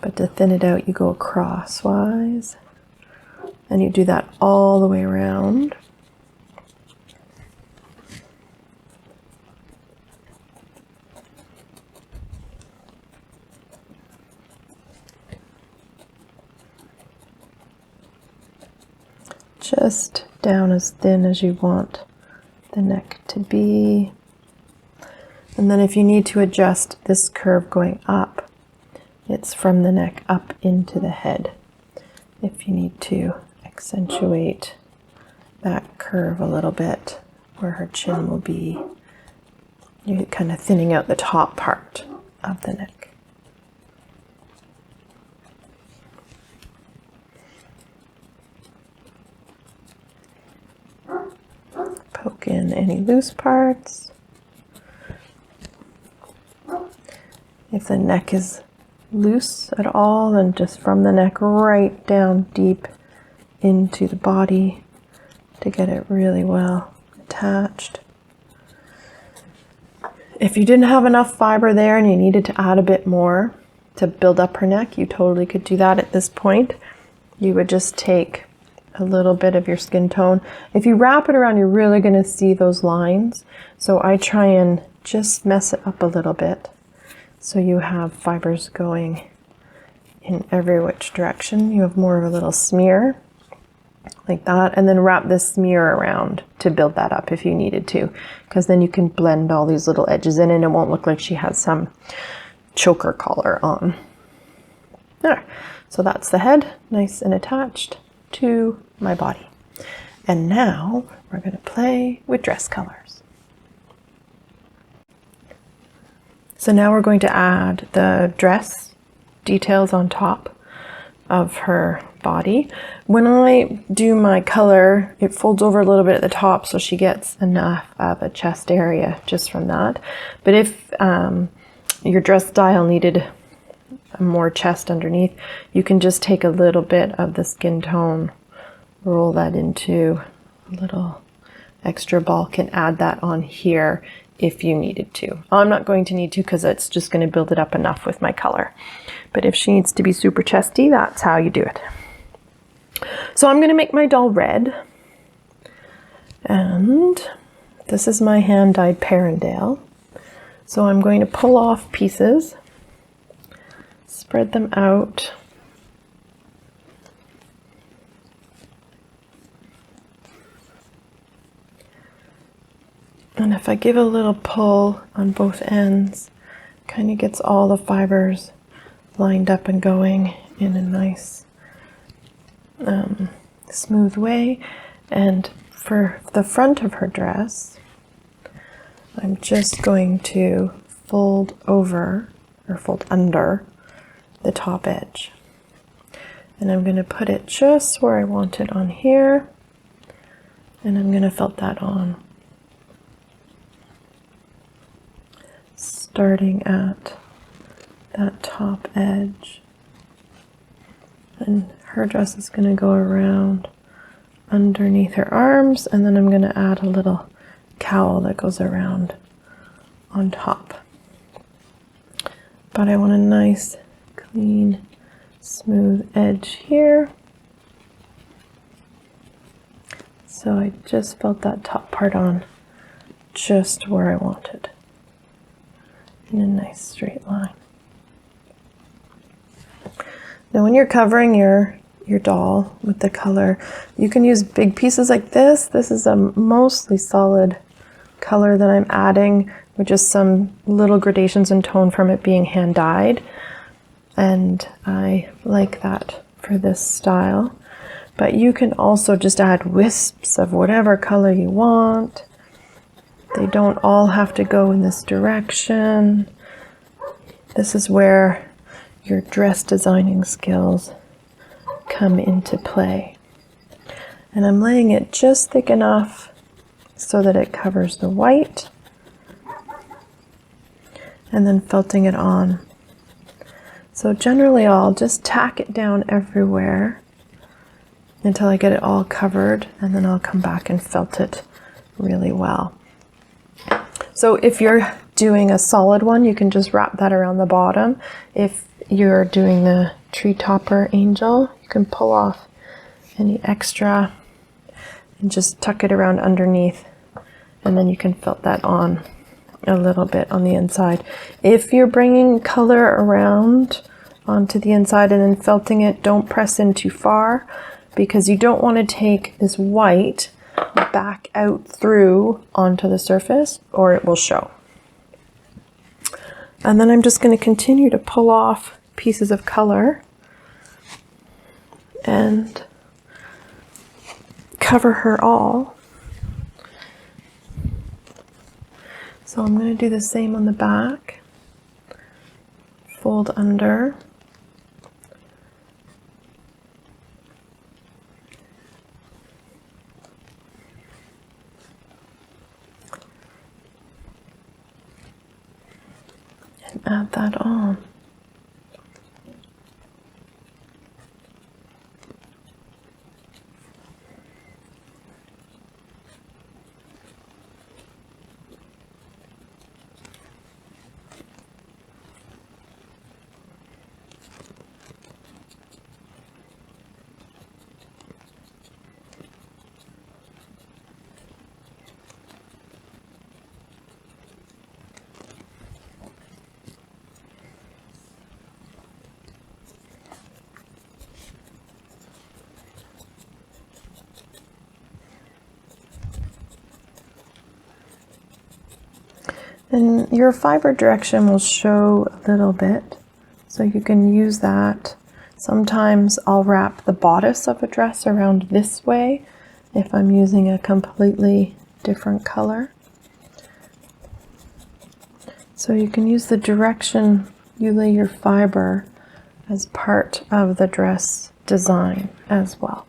But to thin it out, you go crosswise. And you do that all the way around. Just down as thin as you want the neck to be. And then if you need to adjust this curve going up, it's from the neck up into the head. If you need to accentuate that curve a little bit where her chin will be, you're kind of thinning out the top part of the neck. Poke in any loose parts. If the neck is loose at all, then just from the neck right down deep into the body to get it really well attached. If you didn't have enough fiber there and you needed to add a bit more to build up her neck, you totally could do that at this point. You would just take a little bit of your skin tone. If you wrap it around, you're really going to see those lines. So I try and just mess it up a little bit so you have fibers going in every which direction. You have more of a little smear like that, and then wrap this smear around to build that up if you needed to, because then you can blend all these little edges in and it won't look like she has some choker collar on. There. So that's the head, nice and attached to my body. And now we're going to play with dress colors. So now we're going to add the dress details on top of her body. When I do my color, it folds over a little bit at the top so she gets enough of a chest area just from that. But if your dress style needed more chest underneath, you can just take a little bit of the skin tone, roll that into a little extra bulk and add that on here if you needed to. I'm not going to need to because it's just going to build it up enough with my color. But if she needs to be super chesty, that's how you do it. So I'm going to make my doll red. And this is my hand-dyed Perendale. So I'm going to pull off pieces, spread them out. And if I give a little pull on both ends, kind of gets all the fibers lined up and going in a nice smooth way. And for the front of her dress, I'm just going to fold over or fold under the top edge. And I'm going to put it just where I want it on here. And I'm going to felt that on. Starting at that top edge. And her dress is going to go around underneath her arms, and then I'm going to add a little cowl that goes around on top. But I want a nice, clean, smooth edge here. So I just felt that top part on just where I wanted, in a nice straight line. Now when you're covering your doll with the color, you can use big pieces like this. This is a mostly solid color that I'm adding with just some little gradations in tone from it being hand dyed. And I like that for this style. But you can also just add wisps of whatever color you want. They don't all have to go in this direction. This is where your dress designing skills come into play. And I'm laying it just thick enough so that it covers the white, and then felting it on. So generally I'll just tack it down everywhere until I get it all covered, and then I'll come back and felt it really well. So if you're doing a solid one, you can just wrap that around the bottom. If you're doing the tree topper angel, you can pull off any extra and just tuck it around underneath, and then you can felt that on a little bit on the inside. If you're bringing color around onto the inside and then felting it, don't press in too far, because you don't want to take this white back out through onto the surface, or it will show. And then I'm just going to continue to pull off pieces of color and cover her all. So I'm going to do the same on the back. Fold under. And add that on. And your fiber direction will show a little bit, so you can use that. Sometimes I'll wrap the bodice of a dress around this way if I'm using a completely different color. So you can use the direction you lay your fiber as part of the dress design as well.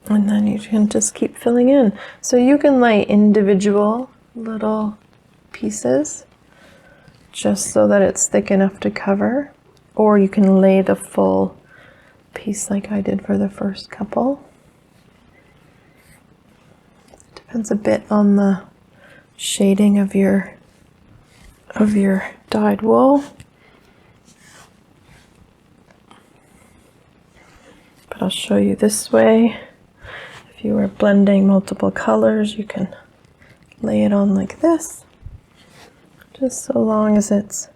And then you can just keep filling in. So you can lay individual little pieces just so that it's thick enough to cover, or you can lay the full piece like I did for the first couple. Depends a bit on the shading of your dyed wool. But I'll show you this way. If you were blending multiple colors, you can lay it on like this, just so long as it's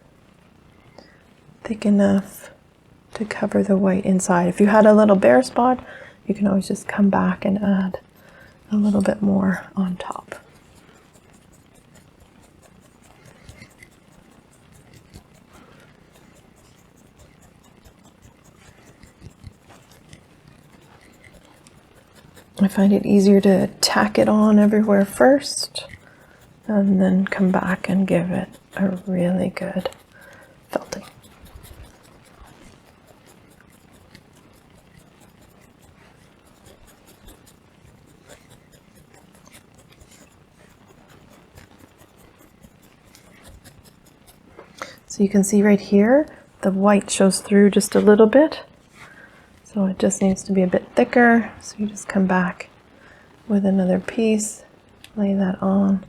thick enough to cover the white inside. If you had a little bare spot, you can always just come back and add a little bit more on top. I find it easier to tack it on everywhere first and then come back and give it a really good felting. So you can see right here, the white shows through just a little bit. So it just needs to be a bit thicker. So you just come back with another piece, lay that on,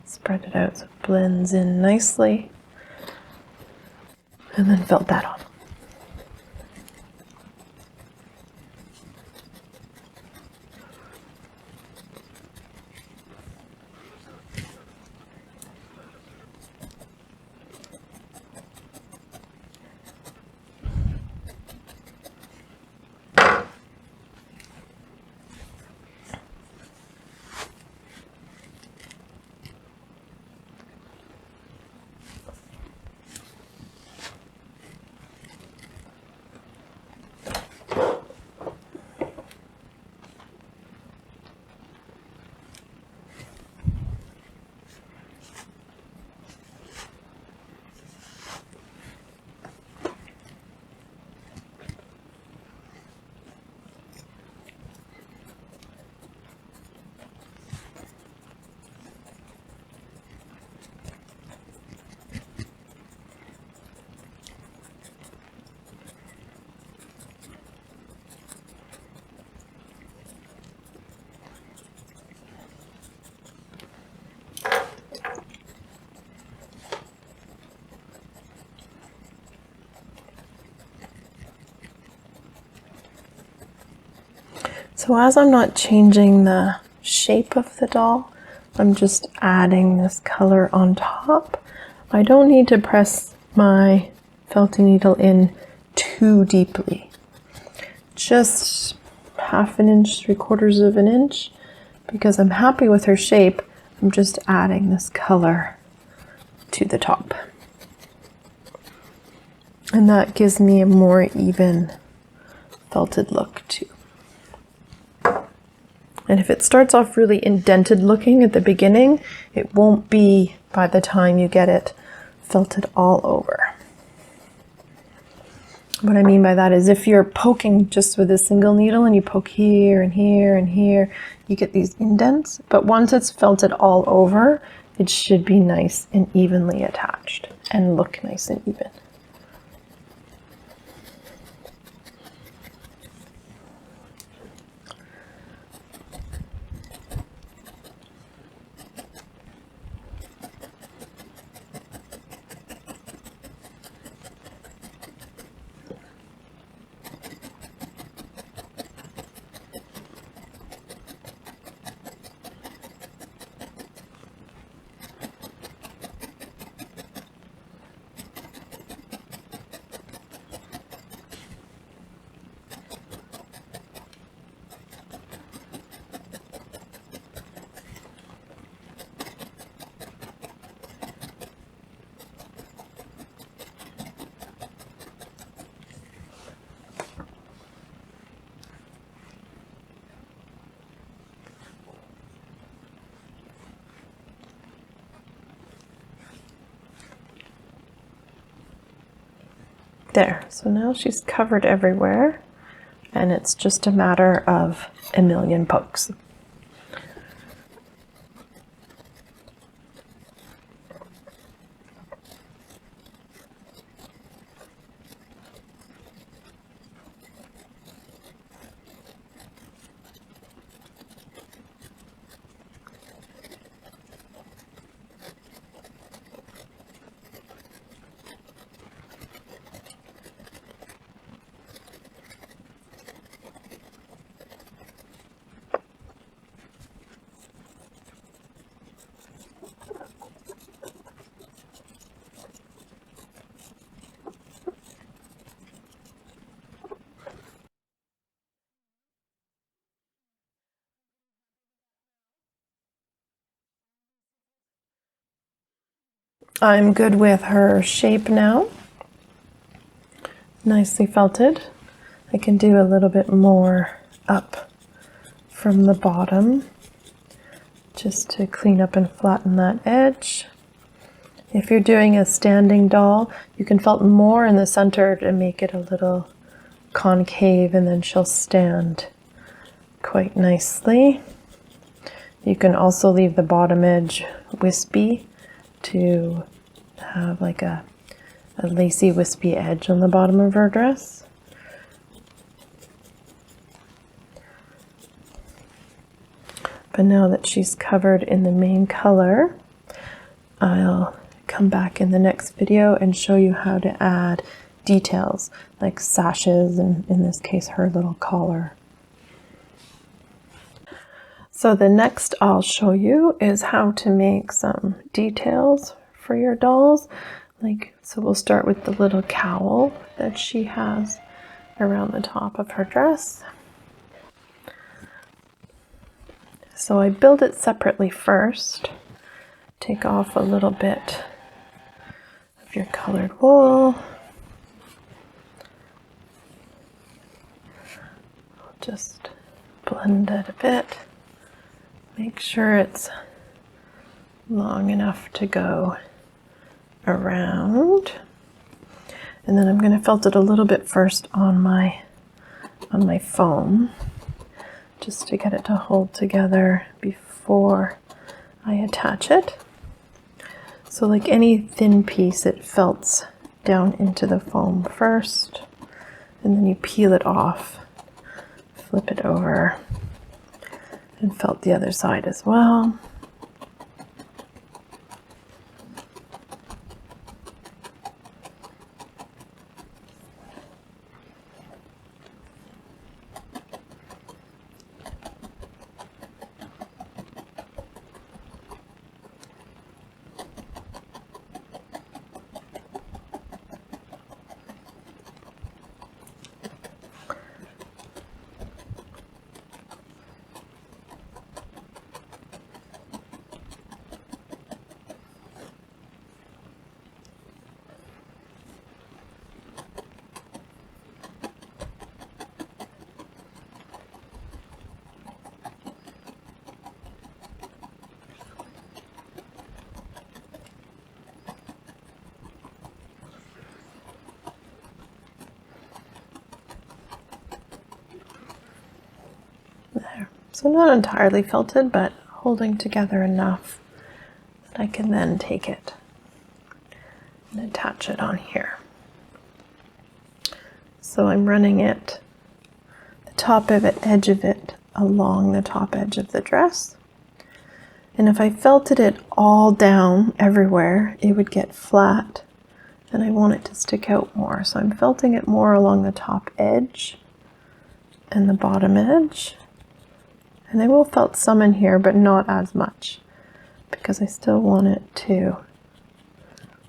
spread it out so it blends in nicely, and then felt that on. So as I'm not changing the shape of the doll, I'm just adding this color on top. I don't need to press my felting needle in too deeply. Just 1/2 inch, 3/4 of an inch, because I'm happy with her shape. I'm just adding this color to the top. And that gives me a more even felted look too. And if it starts off really indented looking at the beginning, it won't be by the time you get it felted all over. What I mean by that is if you're poking just with a single needle and you poke here and here and here, you get these indents. But once it's felted all over, it should be nice and evenly attached and look nice and even. There, so now she's covered everywhere, and it's just a matter of a million pokes. I'm good with her shape now. Nicely felted. I can do a little bit more up from the bottom just to clean up and flatten that edge. If you're doing a standing doll, you can felt more in the center to make it a little concave, and then she'll stand quite nicely. You can also leave the bottom edge wispy to have like a lacy wispy edge on the bottom of her dress. But now that she's covered in the main color, I'll come back in the next video and show you how to add details like sashes and, in this case, her little collar. So the next I'll show you is how to make some details for your dolls. So we'll start with the little cowl that she has around the top of her dress. So I build it separately first. Take off a little bit of your colored wool. Just blend it a bit. Make sure it's long enough to go around. And then I'm going to felt it a little bit first on my foam, just to get it to hold together before I attach it. So like any thin piece, it felts down into the foam first, and then you peel it off, flip it over, and felt the other side as well. So not entirely felted, but holding together enough that I can then take it and attach it on here. So I'm running it, the top of it, edge of it, along the top edge of the dress. And if I felted it all down everywhere, it would get flat, and I want it to stick out more. So I'm felting it more along the top edge and the bottom edge. And I will felt some in here, but not as much, because I still want it to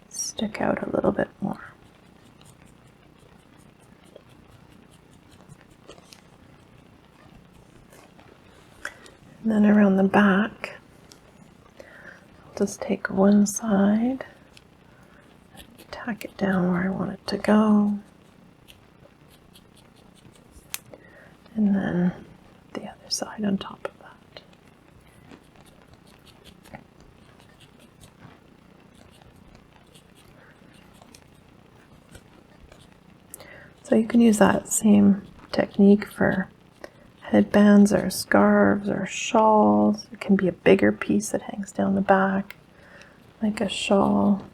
stick out a little bit more. And then around the back, I'll just take one side, tack it down where I want it to go, and then the other side on top of that. So you can use that same technique for headbands or scarves or shawls. It can be a bigger piece that hangs down the back, like a shawl.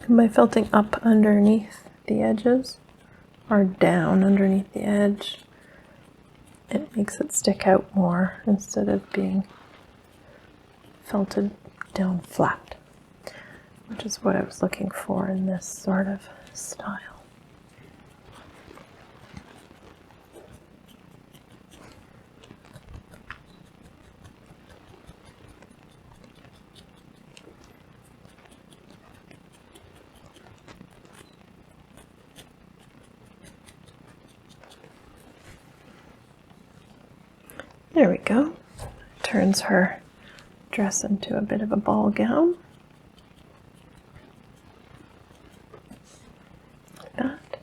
And by felting up underneath the edges, or down underneath the edge, it makes it stick out more instead of being felted down flat, which is what I was looking for in this sort of style. There we go. Turns her dress into a bit of a ball gown. Like that.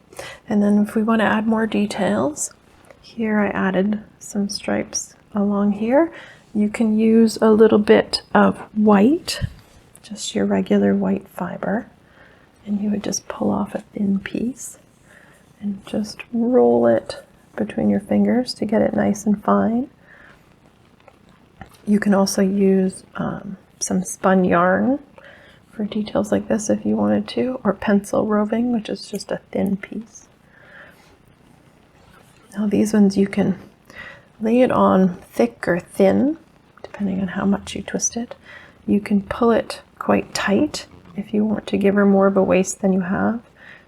And then if we want to add more details, here I added some stripes along here. You can use a little bit of white, just your regular white fiber, and you would just pull off a thin piece and just roll it between your fingers to get it nice and fine. You can also use some spun yarn for details like this if you wanted to, or pencil roving, which is just a thin piece. Now these ones you can lay it on thick or thin, depending on how much you twist it. You can pull it quite tight if you want to give her more of a waist than you have.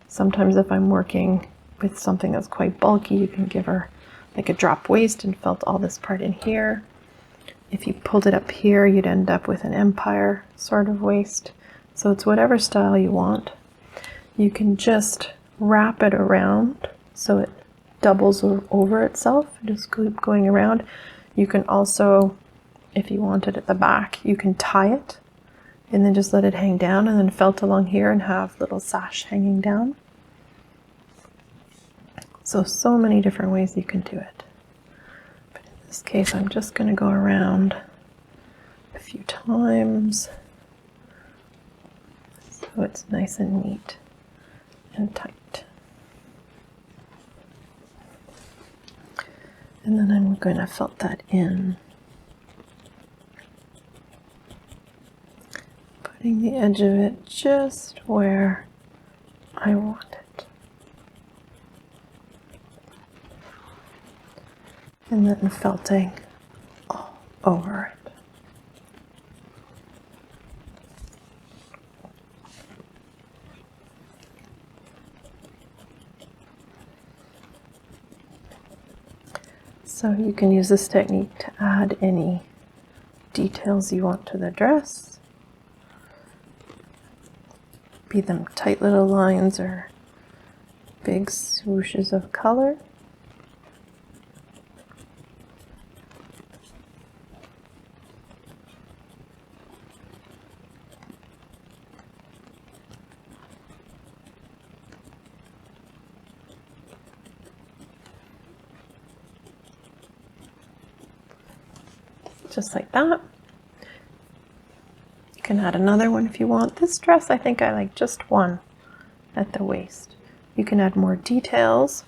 Sometimes if I'm working with something that's quite bulky, you can give her like a drop waist and felt all this part in here. If you pulled it up here, you'd end up with an empire sort of waist. So it's whatever style you want. You can just wrap it around so it doubles over itself, just keep going around. You can also, if you want it at the back, you can tie it and then just let it hang down and then felt along here and have little sash hanging down. So many different ways you can do it. But in this case, I'm just going to go around a few times so it's nice and neat and tight. And then I'm going to felt that in, putting the edge of it just where I want it. And then felting all over it. So you can use this technique to add any details you want to the dress, be them tight little lines or big swooshes of color. Just like that. You can add another one if you want. This dress, I think I like just one at the waist. You can add more details.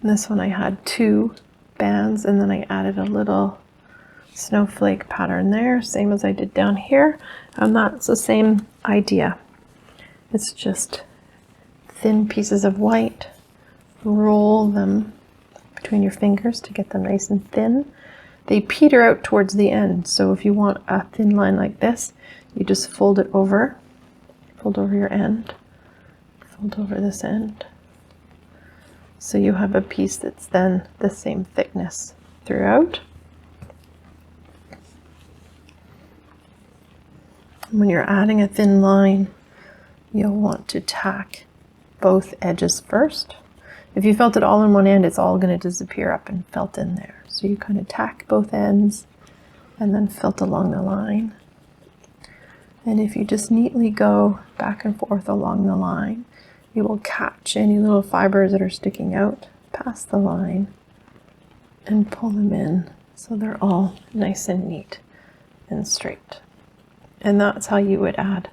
In this one I had 2 bands and then I added a little snowflake pattern there, same as I did down here. And that's the same idea. It's just thin pieces of white, roll them between your fingers to get them nice and thin. They peter out towards the end, so if you want a thin line like this, you just fold it over, fold over your end, fold over this end. So you have a piece that's then the same thickness throughout. When you're adding a thin line, you'll want to tack both edges first. If you felt it all in one end, it's all going to disappear up and felt in there. So you kind of tack both ends and then felt along the line. And if you just neatly go back and forth along the line, you will catch any little fibers that are sticking out past the line and pull them in so they're all nice and neat and straight. And that's how you would add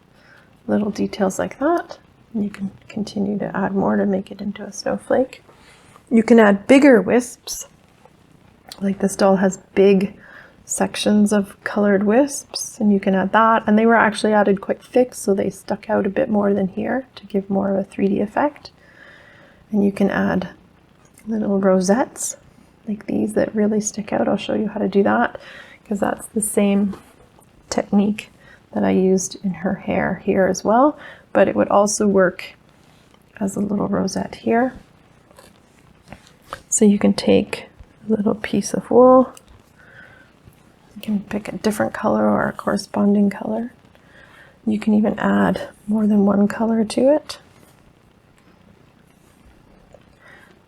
little details like that. And you can continue to add more to make it into a snowflake. You can add bigger wisps. Like this doll has big sections of colored wisps, and you can add that. And they were actually added quite thick, so they stuck out a bit more than here to give more of a 3D effect. And you can add little rosettes like these that really stick out. I'll show you how to do that because that's the same technique that I used in her hair here as well. But it would also work as a little rosette here. So you can take a little piece of wool, you can pick a different color or a corresponding color. You can even add more than one color to it.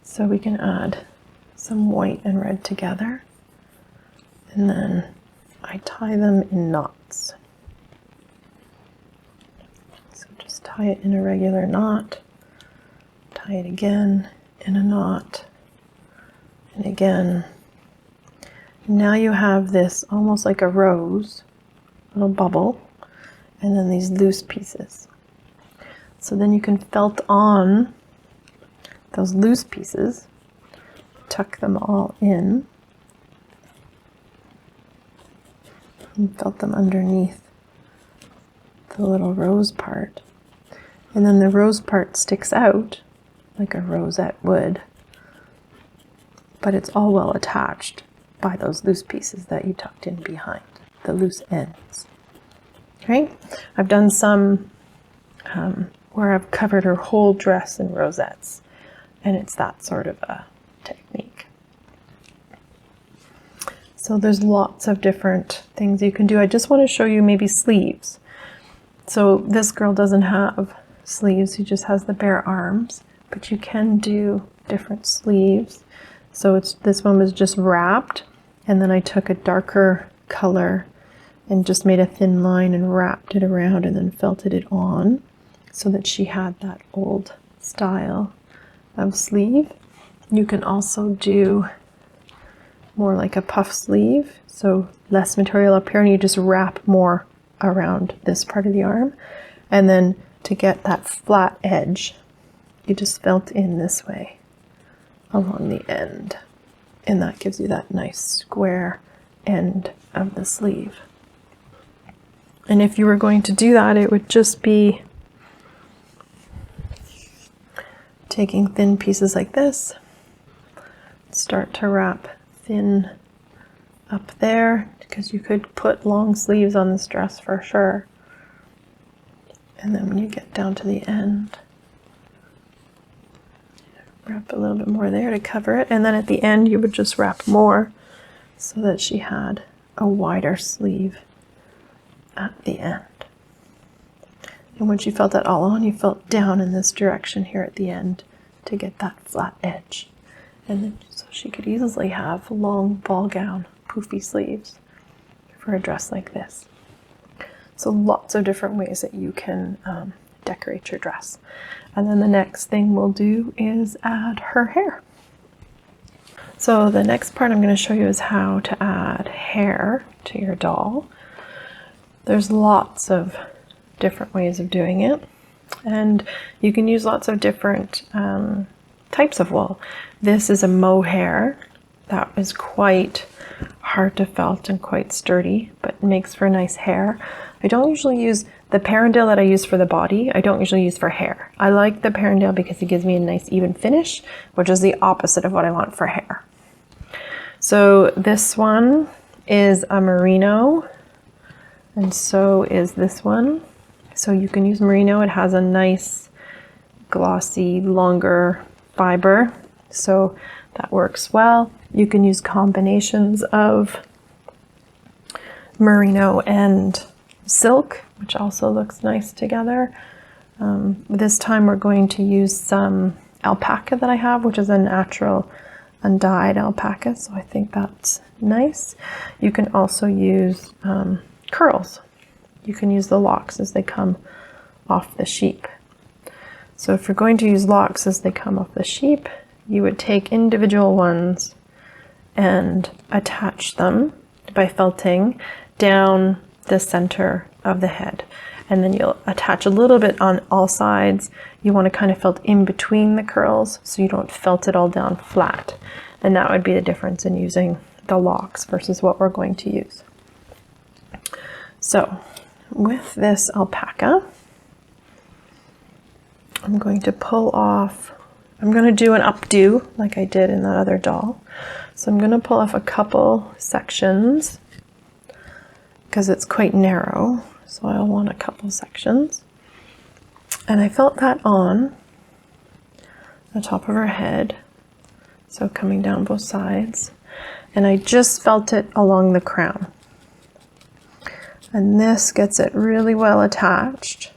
So we can add some white and red together, and then I tie them in knots. So just tie it in a regular knot, tie it again in a knot, and again. Now you have this almost like a rose, little bubble, and then these loose pieces. So then you can felt on those loose pieces, tuck them all in, and felt them underneath the little rose part. And then the rose part sticks out like a rosette would, but it's all well attached by those loose pieces that you tucked in behind, the loose ends. Okay, I've done some where I've covered her whole dress in rosettes, and it's that sort of a technique. So there's lots of different things you can do. I just want to show you maybe sleeves. So this girl doesn't have sleeves, she just has the bare arms, but you can do different sleeves. So this one was just wrapped, and then I took a darker color and just made a thin line and wrapped it around and then felted it on so that she had that old style of sleeve. You can also do more like a puff sleeve, so less material up here, and you just wrap more around this part of the arm. And then to get that flat edge, you just felt in this way along the end, and that gives you that nice square end of the sleeve. And if you were going to do that, it would just be taking thin pieces like this, start to wrap thin up there, because you could put long sleeves on this dress for sure. And then when you get down to the end, wrap a little bit more there to cover it, and then at the end you would just wrap more so that she had a wider sleeve at the end. And once you felt that all on, you felt down in this direction here at the end to get that flat edge. And then so she could easily have long ball gown poofy sleeves for a dress like this. So lots of different ways that you can decorate your dress. And then the next thing we'll do is add her hair. So the next part I'm going to show you is how to add hair to your doll. There's lots of different ways of doing it, and you can use lots of different types of wool. This is a mohair that is quite hard to felt and quite sturdy, but makes for nice hair. I don't usually use the Parendale that I use for the body. I don't usually use for hair. I like the Parendale because it gives me a nice even finish, which is the opposite of what I want for hair. So this one is a merino, and so is this one. So you can use merino. It has a nice glossy, longer fiber, so that works well. You can use combinations of merino and silk, which also looks nice together. This time we're going to use some alpaca that I have, which is a natural undyed alpaca, so I think that's nice. You can also use curls. You can use the locks as they come off the sheep. So if you're going to use locks as they come off the sheep, you would take individual ones and attach them by felting down the center of the head. And then you'll attach a little bit on all sides. You want to kind of felt in between the curls so you don't felt it all down flat. And that would be the difference in using the locks versus what we're going to use. So with this alpaca, I'm going to pull off, I'm going to do an updo like I did in that other doll. So I'm going to pull off a couple sections because it's quite narrow, so I'll want a couple sections. And I felt that on the top of her head, so coming down both sides, and I just felt it along the crown. And this gets it really well attached,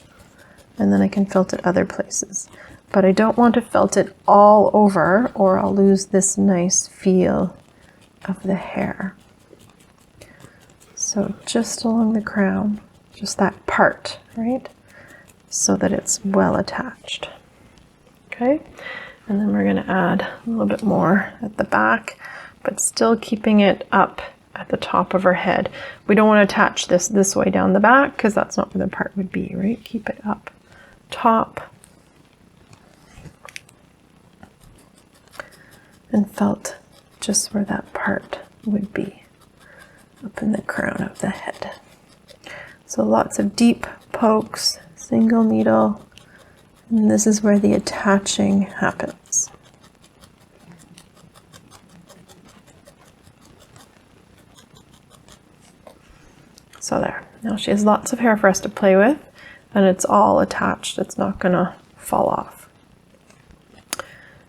and then I can felt it other places. but I don't want to felt it all over or I'll lose this nice feel of the hair. So just along the crown, just that part, right? So that it's well attached. Okay, and then we're going to add a little bit more at the back, but still keeping it up at the top of her head. We don't want to attach this way down the back because that's not where the part would be, right? Keep it up top and felt just where that part would be, up in the crown of the head. So lots of deep pokes, single needle, and this is where the attaching happens. So there. Now she has lots of hair for us to play with, and it's all attached. It's not gonna fall off.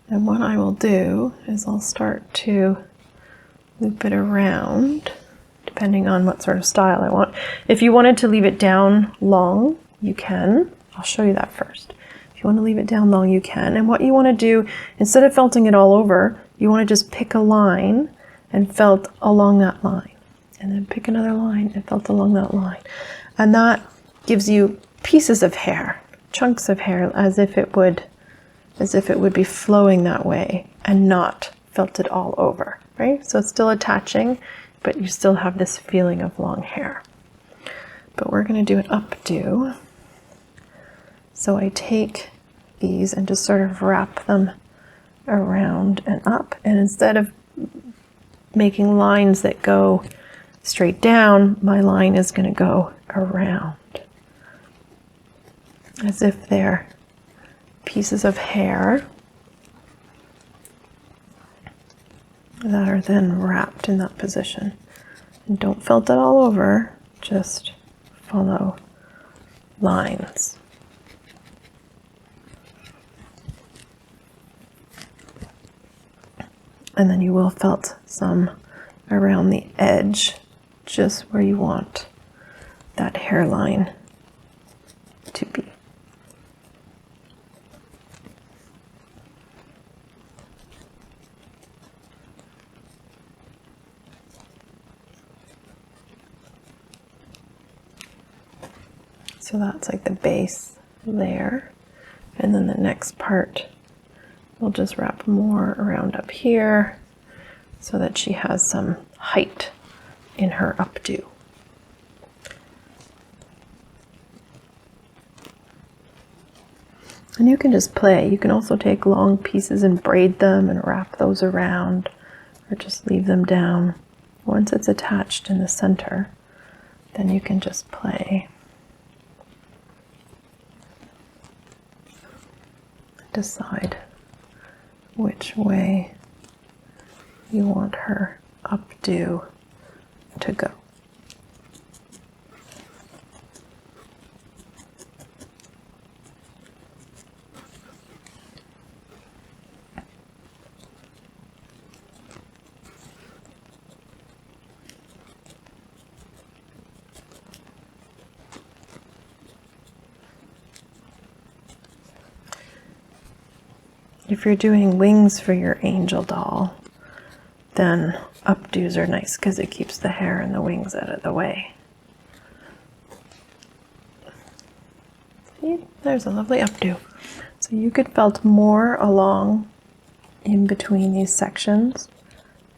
And what I will do is I'll start to loop it around, depending on what sort of style I want. If you wanted to leave it down long, you can. I'll show you that first. If you want to leave it down long, you can. And what you want to do, instead of felting it all over, you want to just pick a line and felt along that line. And then pick another line and felt along that line. And that gives you pieces of hair, chunks of hair, as if it would be flowing that way and not felted all over, right? So it's still attaching, but you still have this feeling of long hair. But we're going to do an updo. So I take these and just sort of wrap them around and up. And instead of making lines that go straight down, my line is going to go around, as if they're pieces of hair that are then wrapped in that position. And don't felt it all over, just follow lines. And then you will felt some around the edge, just where you want that hairline to be. So that's like the base there. And then the next part, we'll just wrap more around up here so that she has some height in her updo. And you can just play. You can also take long pieces and braid them and wrap those around, or just leave them down. Once it's attached in the center, then you can just play. Decide which way you want her updo to go. If you're doing wings for your angel doll, then updos are nice because it keeps the hair and the wings out of the way. See, there's a lovely updo. So you could felt more along in between these sections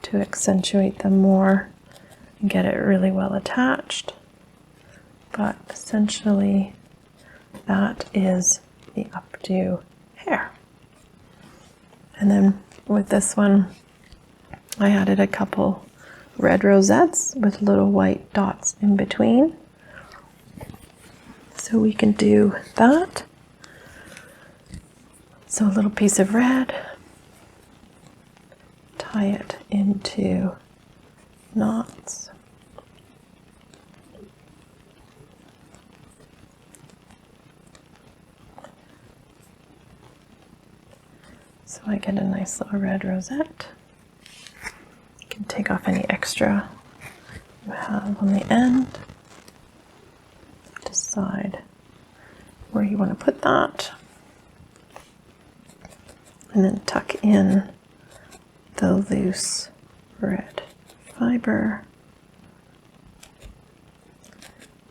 to accentuate them more and get it really well attached. But essentially, that is the updo hair. And then with this one, I added a couple red rosettes with little white dots in between. So we can do that. So a little piece of red, tie it into knots. So I get a nice little red rosette. You can take off any extra you have on the end. Decide where you want to put that. and then tuck in the loose red fiber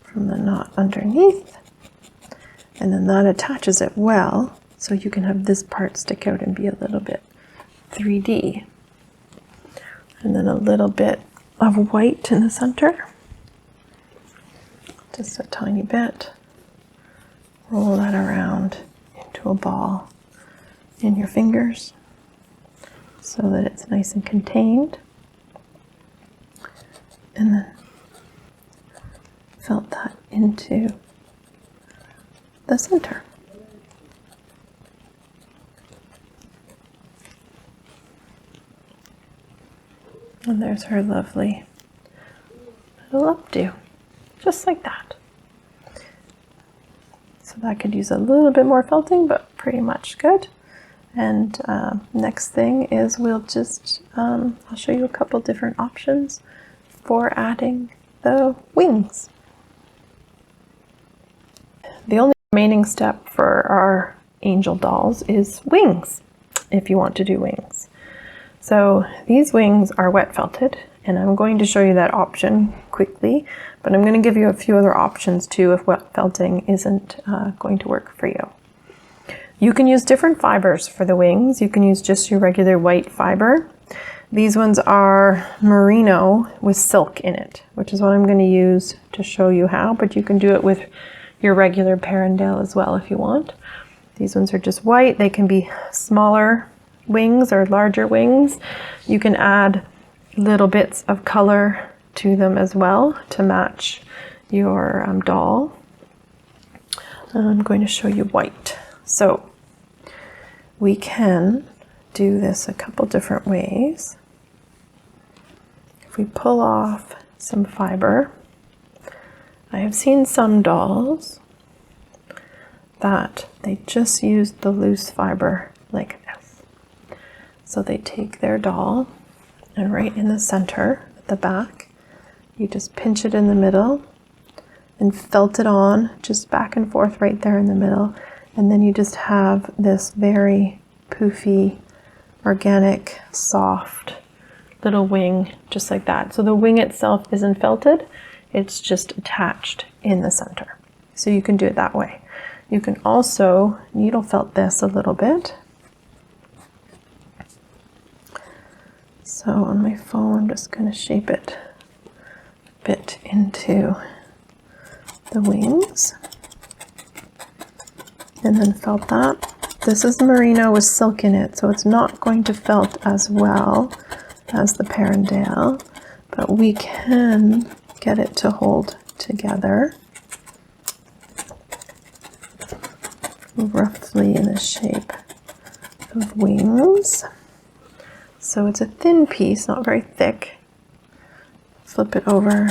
from the knot underneath, and then that attaches it well, so you can have this part stick out and be a little bit 3D. And then a little bit of white in the center, just a tiny bit. Roll that around into a ball in your fingers so that it's nice and contained. And then felt that into the center. And there's her lovely little updo, just like that. So that could use a little bit more felting, but pretty much good. And next thing is we'll just, I'll show you a couple different options for adding the wings. The only remaining step for our angel dolls is wings, if you want to do wings. So these wings are wet felted, and I'm going to show you that option quickly, but I'm going to give you a few other options too if wet felting isn't going to work for you. You can use different fibers for the wings. You can use just your regular white fiber. These ones are merino with silk in it, which is what I'm going to use to show you how, but you can do it with your regular Perendale as well if you want. These ones are just white. They can be smaller wings or larger wings. You can add little bits of color to them as well to match your doll. I'm going to show you white. So we can do this a couple different ways. If we pull off some fiber, I have seen some dolls that they just use the loose fiber like this. So they take their doll and right in the center at the back, you just pinch it in the middle and felt it on just back and forth right there in the middle. And then you just have this very poofy, organic, soft little wing just like that. So the wing itself isn't felted, it's just attached in the center. So you can do it that way. You can also needle felt this a little bit. So on my phone, I'm just going to shape it a bit into the wings. And then felt that. This is merino with silk in it, so it's not going to felt as well as the Perendale, but we can get it to hold together roughly in the shape of wings. So it's a thin piece, not very thick. Flip it over,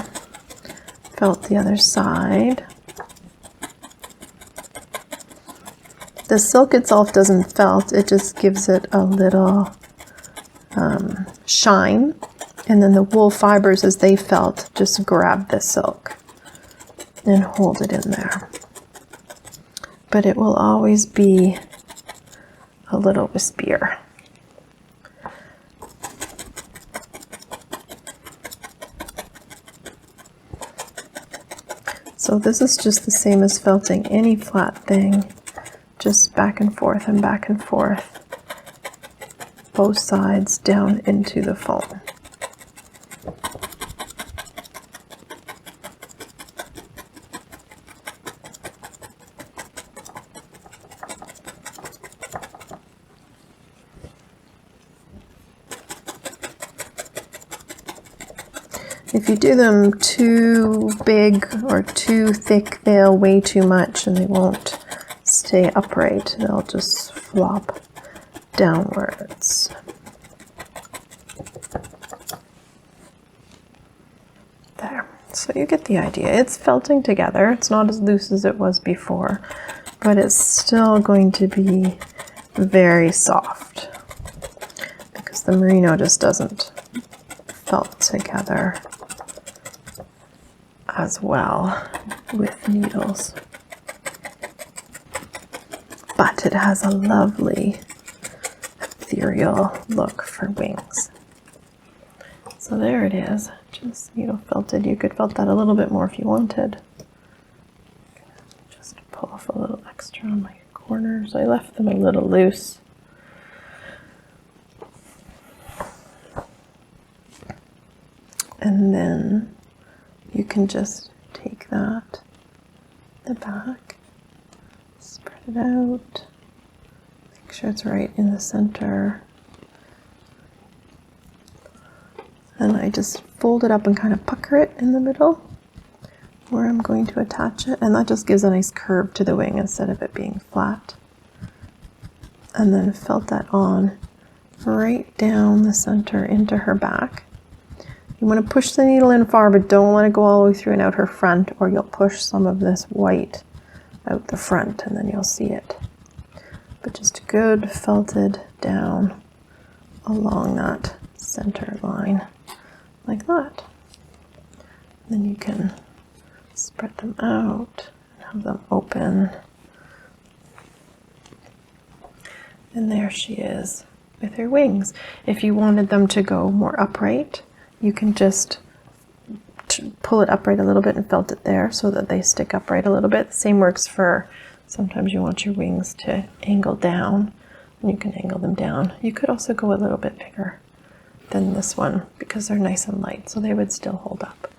felt the other side. The silk itself doesn't felt, it just gives it a little shine. And then the wool fibers, as they felt, just grab the silk and hold it in there. But it will always be a little wispier. So this is just the same as felting any flat thing, just back and forth and back and forth, both sides down into the foam. If you do them too big or too thick, they'll weigh too much and they won't stay upright. They'll just flop downwards. There. So you get the idea. It's felting together. It's not as loose as it was before, but it's still going to be very soft because the merino just doesn't felt together as well with needles. But it has a lovely ethereal look for wings. So there it is, just needle felted. You could felt that a little bit more if you wanted. Just pull off a little extra on my corners. I left them a little loose. And then you can just take that, the back, spread it out, make sure it's right in the center. And I just fold it up and kind of pucker it in the middle where I'm going to attach it. And that just gives a nice curve to the wing instead of it being flat. And then felt that on right down the center into her back. You want to push the needle in far, but don't let it go all the way through and out her front, or you'll push some of this white out the front and then you'll see it. But just good felted down along that center line like that. Then you can spread them out and have them open. And there she is with her wings. If you wanted them to go more upright, you can just pull it upright a little bit and felt it there so that they stick upright a little bit. The same works for sometimes you want your wings to angle down, and you can angle them down. You could also go a little bit bigger than this one because they're nice and light, so they would still hold up.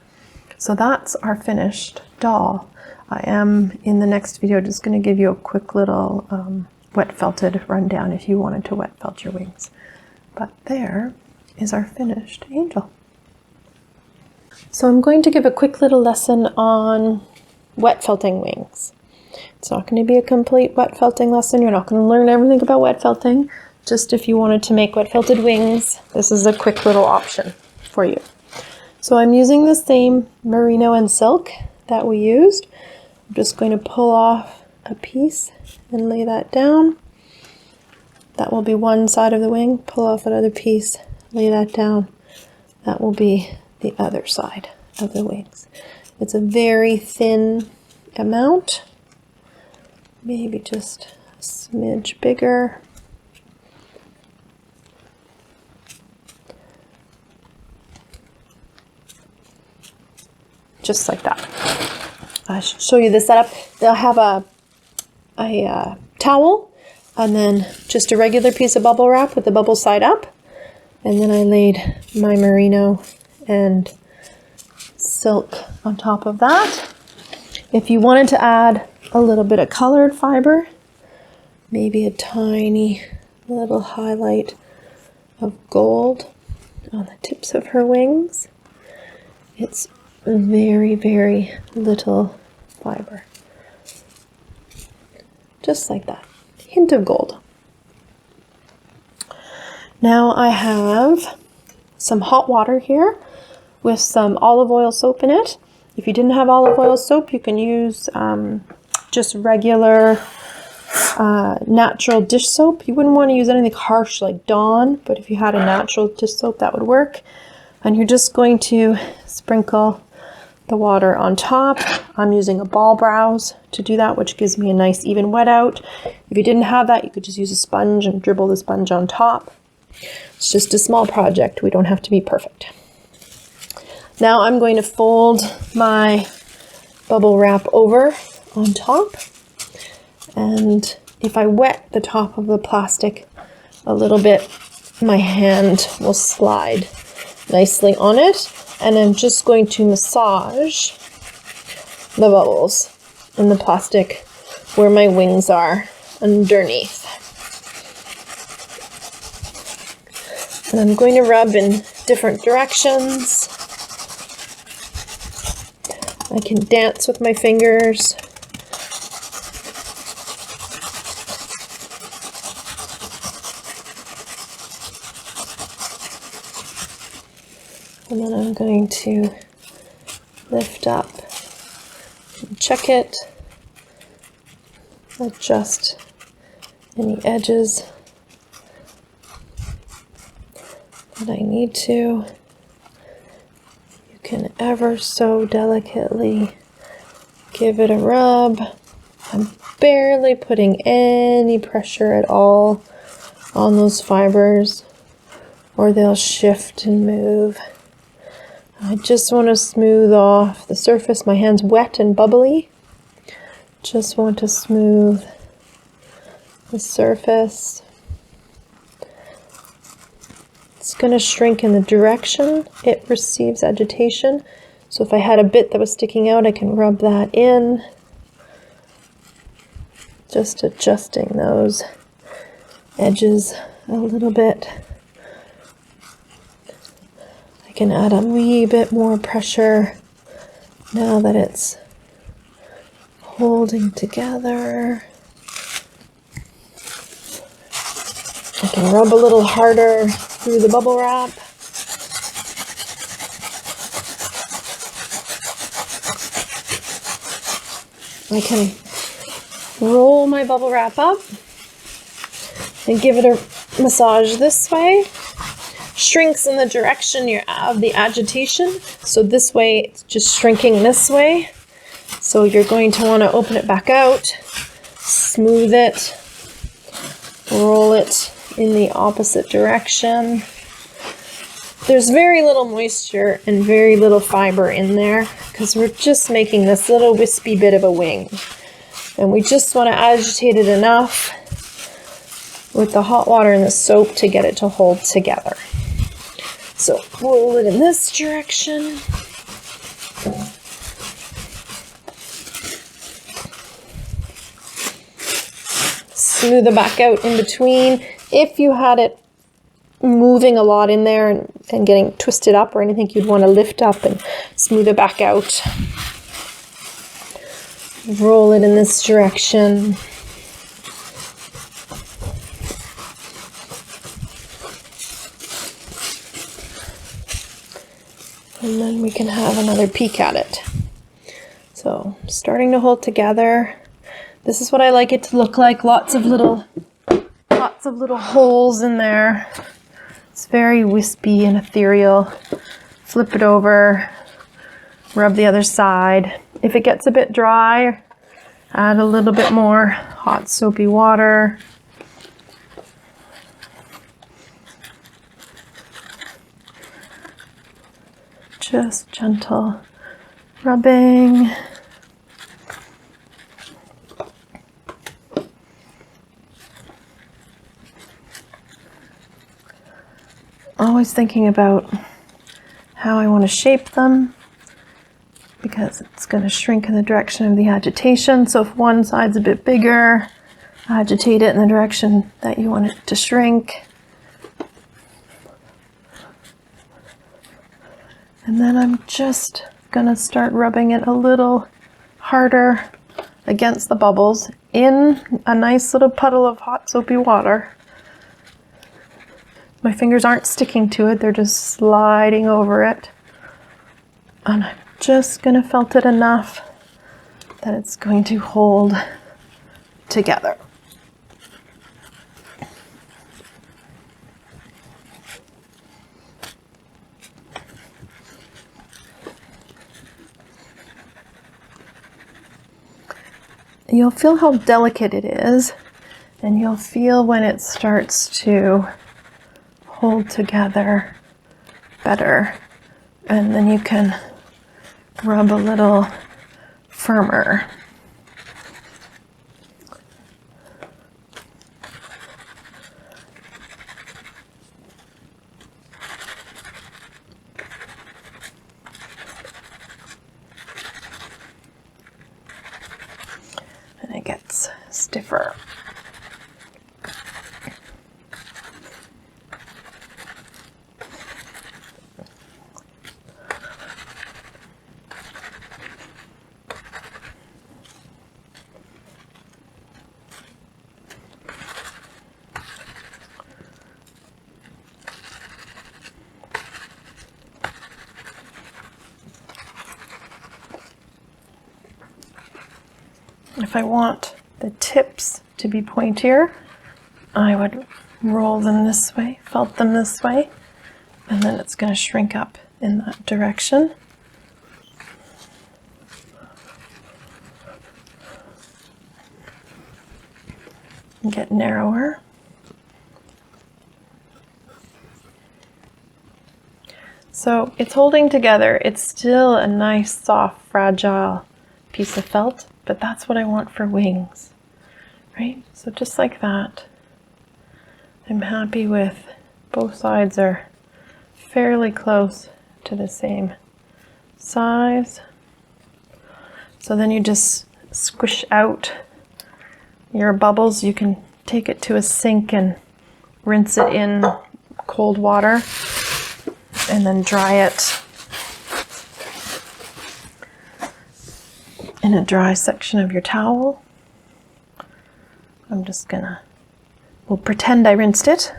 So that's our finished doll. I am in the next video just going to give you a quick little wet felted rundown if you wanted to wet felt your wings. But there is our finished angel. So I'm going to give a quick little lesson on wet felting wings. It's not going to be a complete wet felting lesson. You're not going to learn everything about wet felting. Just if you wanted to make wet felted wings, this is a quick little option for you. So I'm using the same merino and silk that we used. I'm just going to pull off a piece and lay that down. That will be one side of the wing. Pull off another piece, lay that down. That will be the other side of the wings. It's a very thin amount, maybe just a smidge bigger. Just like that. I should show you the setup. They'll have a towel and then just a regular piece of bubble wrap with the bubble side up. And then I laid my merino and silk on top of that. If you wanted to add a little bit of colored fiber, maybe a tiny little highlight of gold on the tips of her wings, it's very, very little fiber. Just like that. Hint of gold. Now I have some hot water here with some olive oil soap in it. If you didn't have olive oil soap, you can use just regular natural dish soap. You wouldn't want to use anything harsh like Dawn, but if you had a natural dish soap, that would work. And you're just going to sprinkle the water on top. I'm using a ball browse to do that, which gives me a nice even wet out. If you didn't have that, you could just use a sponge and dribble the sponge on top. It's just a small project. We don't have to be perfect. Now I'm going to fold my bubble wrap over on top. And if I wet the top of the plastic a little bit, my hand will slide nicely on it. And I'm just going to massage the bubbles in the plastic where my wings are underneath. And I'm going to rub in different directions. I can dance with my fingers. And then I'm going to lift up and check it, adjust any edges that I need to. You can ever so delicately give it a rub. I'm barely putting any pressure at all on those fibers, or they'll shift and move. I just want to smooth off the surface. My hand's wet and bubbly. Just want to smooth the surface. It's going to shrink in the direction it receives agitation. So if I had a bit that was sticking out, I can rub that in. Just adjusting those edges a little bit. I can add a wee bit more pressure now that it's holding together. I can rub a little harder through the bubble wrap. I can roll my bubble wrap up and give it a massage this way. Shrinks in the direction of the agitation. So this way, it's just shrinking this way. So you're going to want to open it back out, smooth it, roll it in the opposite direction. There's very little moisture and very little fiber in there because we're just making this little wispy bit of a wing. And we just want to agitate it enough with the hot water and the soap to get it to hold together. So roll it in this direction. Smooth it back out in between. If you had it moving a lot in there and getting twisted up or anything, you'd want to lift up and smooth it back out. Roll it in this direction. And then we can have another peek at it. So starting to hold together. This is what I like it to look like. Lots of little holes in there. It's very wispy and ethereal. Flip it over, rub the other side. If it gets a bit dry, add a little bit more hot soapy water. Just gentle rubbing. Always thinking about how I want to shape them because it's going to shrink in the direction of the agitation. So if one side's a bit bigger, agitate it in the direction that you want it to shrink. And then I'm just going to start rubbing it a little harder against the bubbles in a nice little puddle of hot soapy water. My fingers aren't sticking to it, they're just sliding over it. And I'm just going to felt it enough that it's going to hold together. You'll feel how delicate it is, and you'll feel when it starts to hold together better, and then you can rub a little firmer. And it gets stiffer. If I want the tips to be pointier, I would roll them this way, felt them this way, and then it's going to shrink up in that direction. And get narrower. So it's holding together. It's still a nice, soft, fragile piece of felt, but that's what I want for wings, right? So just like that, I'm happy with both sides are fairly close to the same size. So then you just squish out your bubbles. You can take it to a sink and rinse it in cold water and then dry it in a dry section of your towel. I'm just gonna, we'll pretend I rinsed it.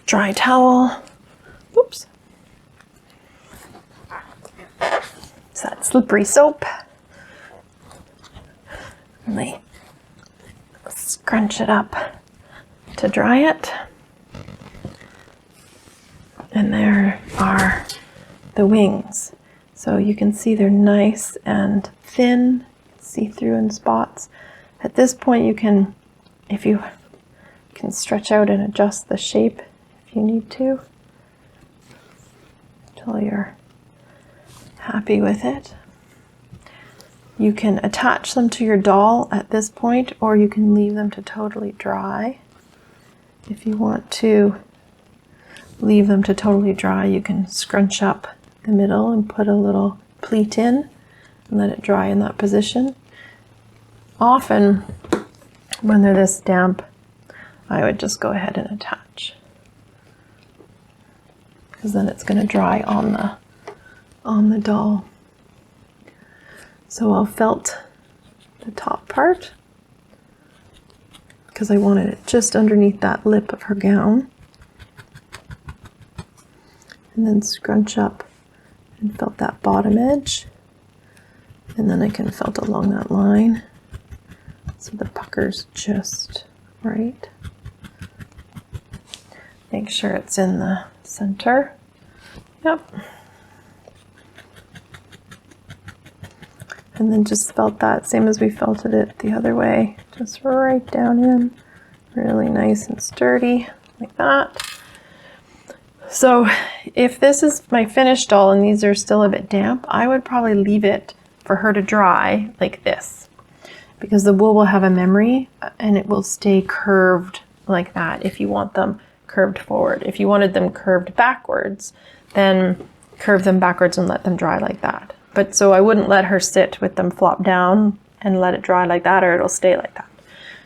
Dry towel. Oops. It's that slippery soap. Really scrunch it up to dry it. And there are the wings. So you can see they're nice and thin, see through in spots. At this point you can, if you can stretch out and adjust the shape if you need to, until you're happy with it. You can attach them to your doll at this point, or you can leave them to totally dry. If you want to leave them to totally dry, you can scrunch up the middle and put a little pleat in and let it dry in that position. Often when they're this damp, I would just go ahead and attach, because then it's going to dry on the doll. So I'll felt the top part because I wanted it just underneath that lip of her gown, and then scrunch up and felt that bottom edge, and then I can felt along that line so the pucker's just right. Make sure it's in the center. Yep. And then just felt that same as we felted it the other way, just right down in, really nice and sturdy like that. So if this is my finished doll and these are still a bit damp, I would probably leave it for her to dry like this, because the wool will have a memory and it will stay curved like that if you want them curved forward. If you wanted them curved backwards, then curve them backwards and let them dry like that. But so I wouldn't let her sit with them flop down and let it dry like that, or it'll stay like that.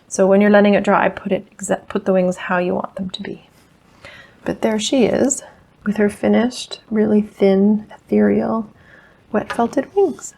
So when you're letting it dry, put the wings how you want them to be. But there she is with her finished, really thin, ethereal, wet felted wings.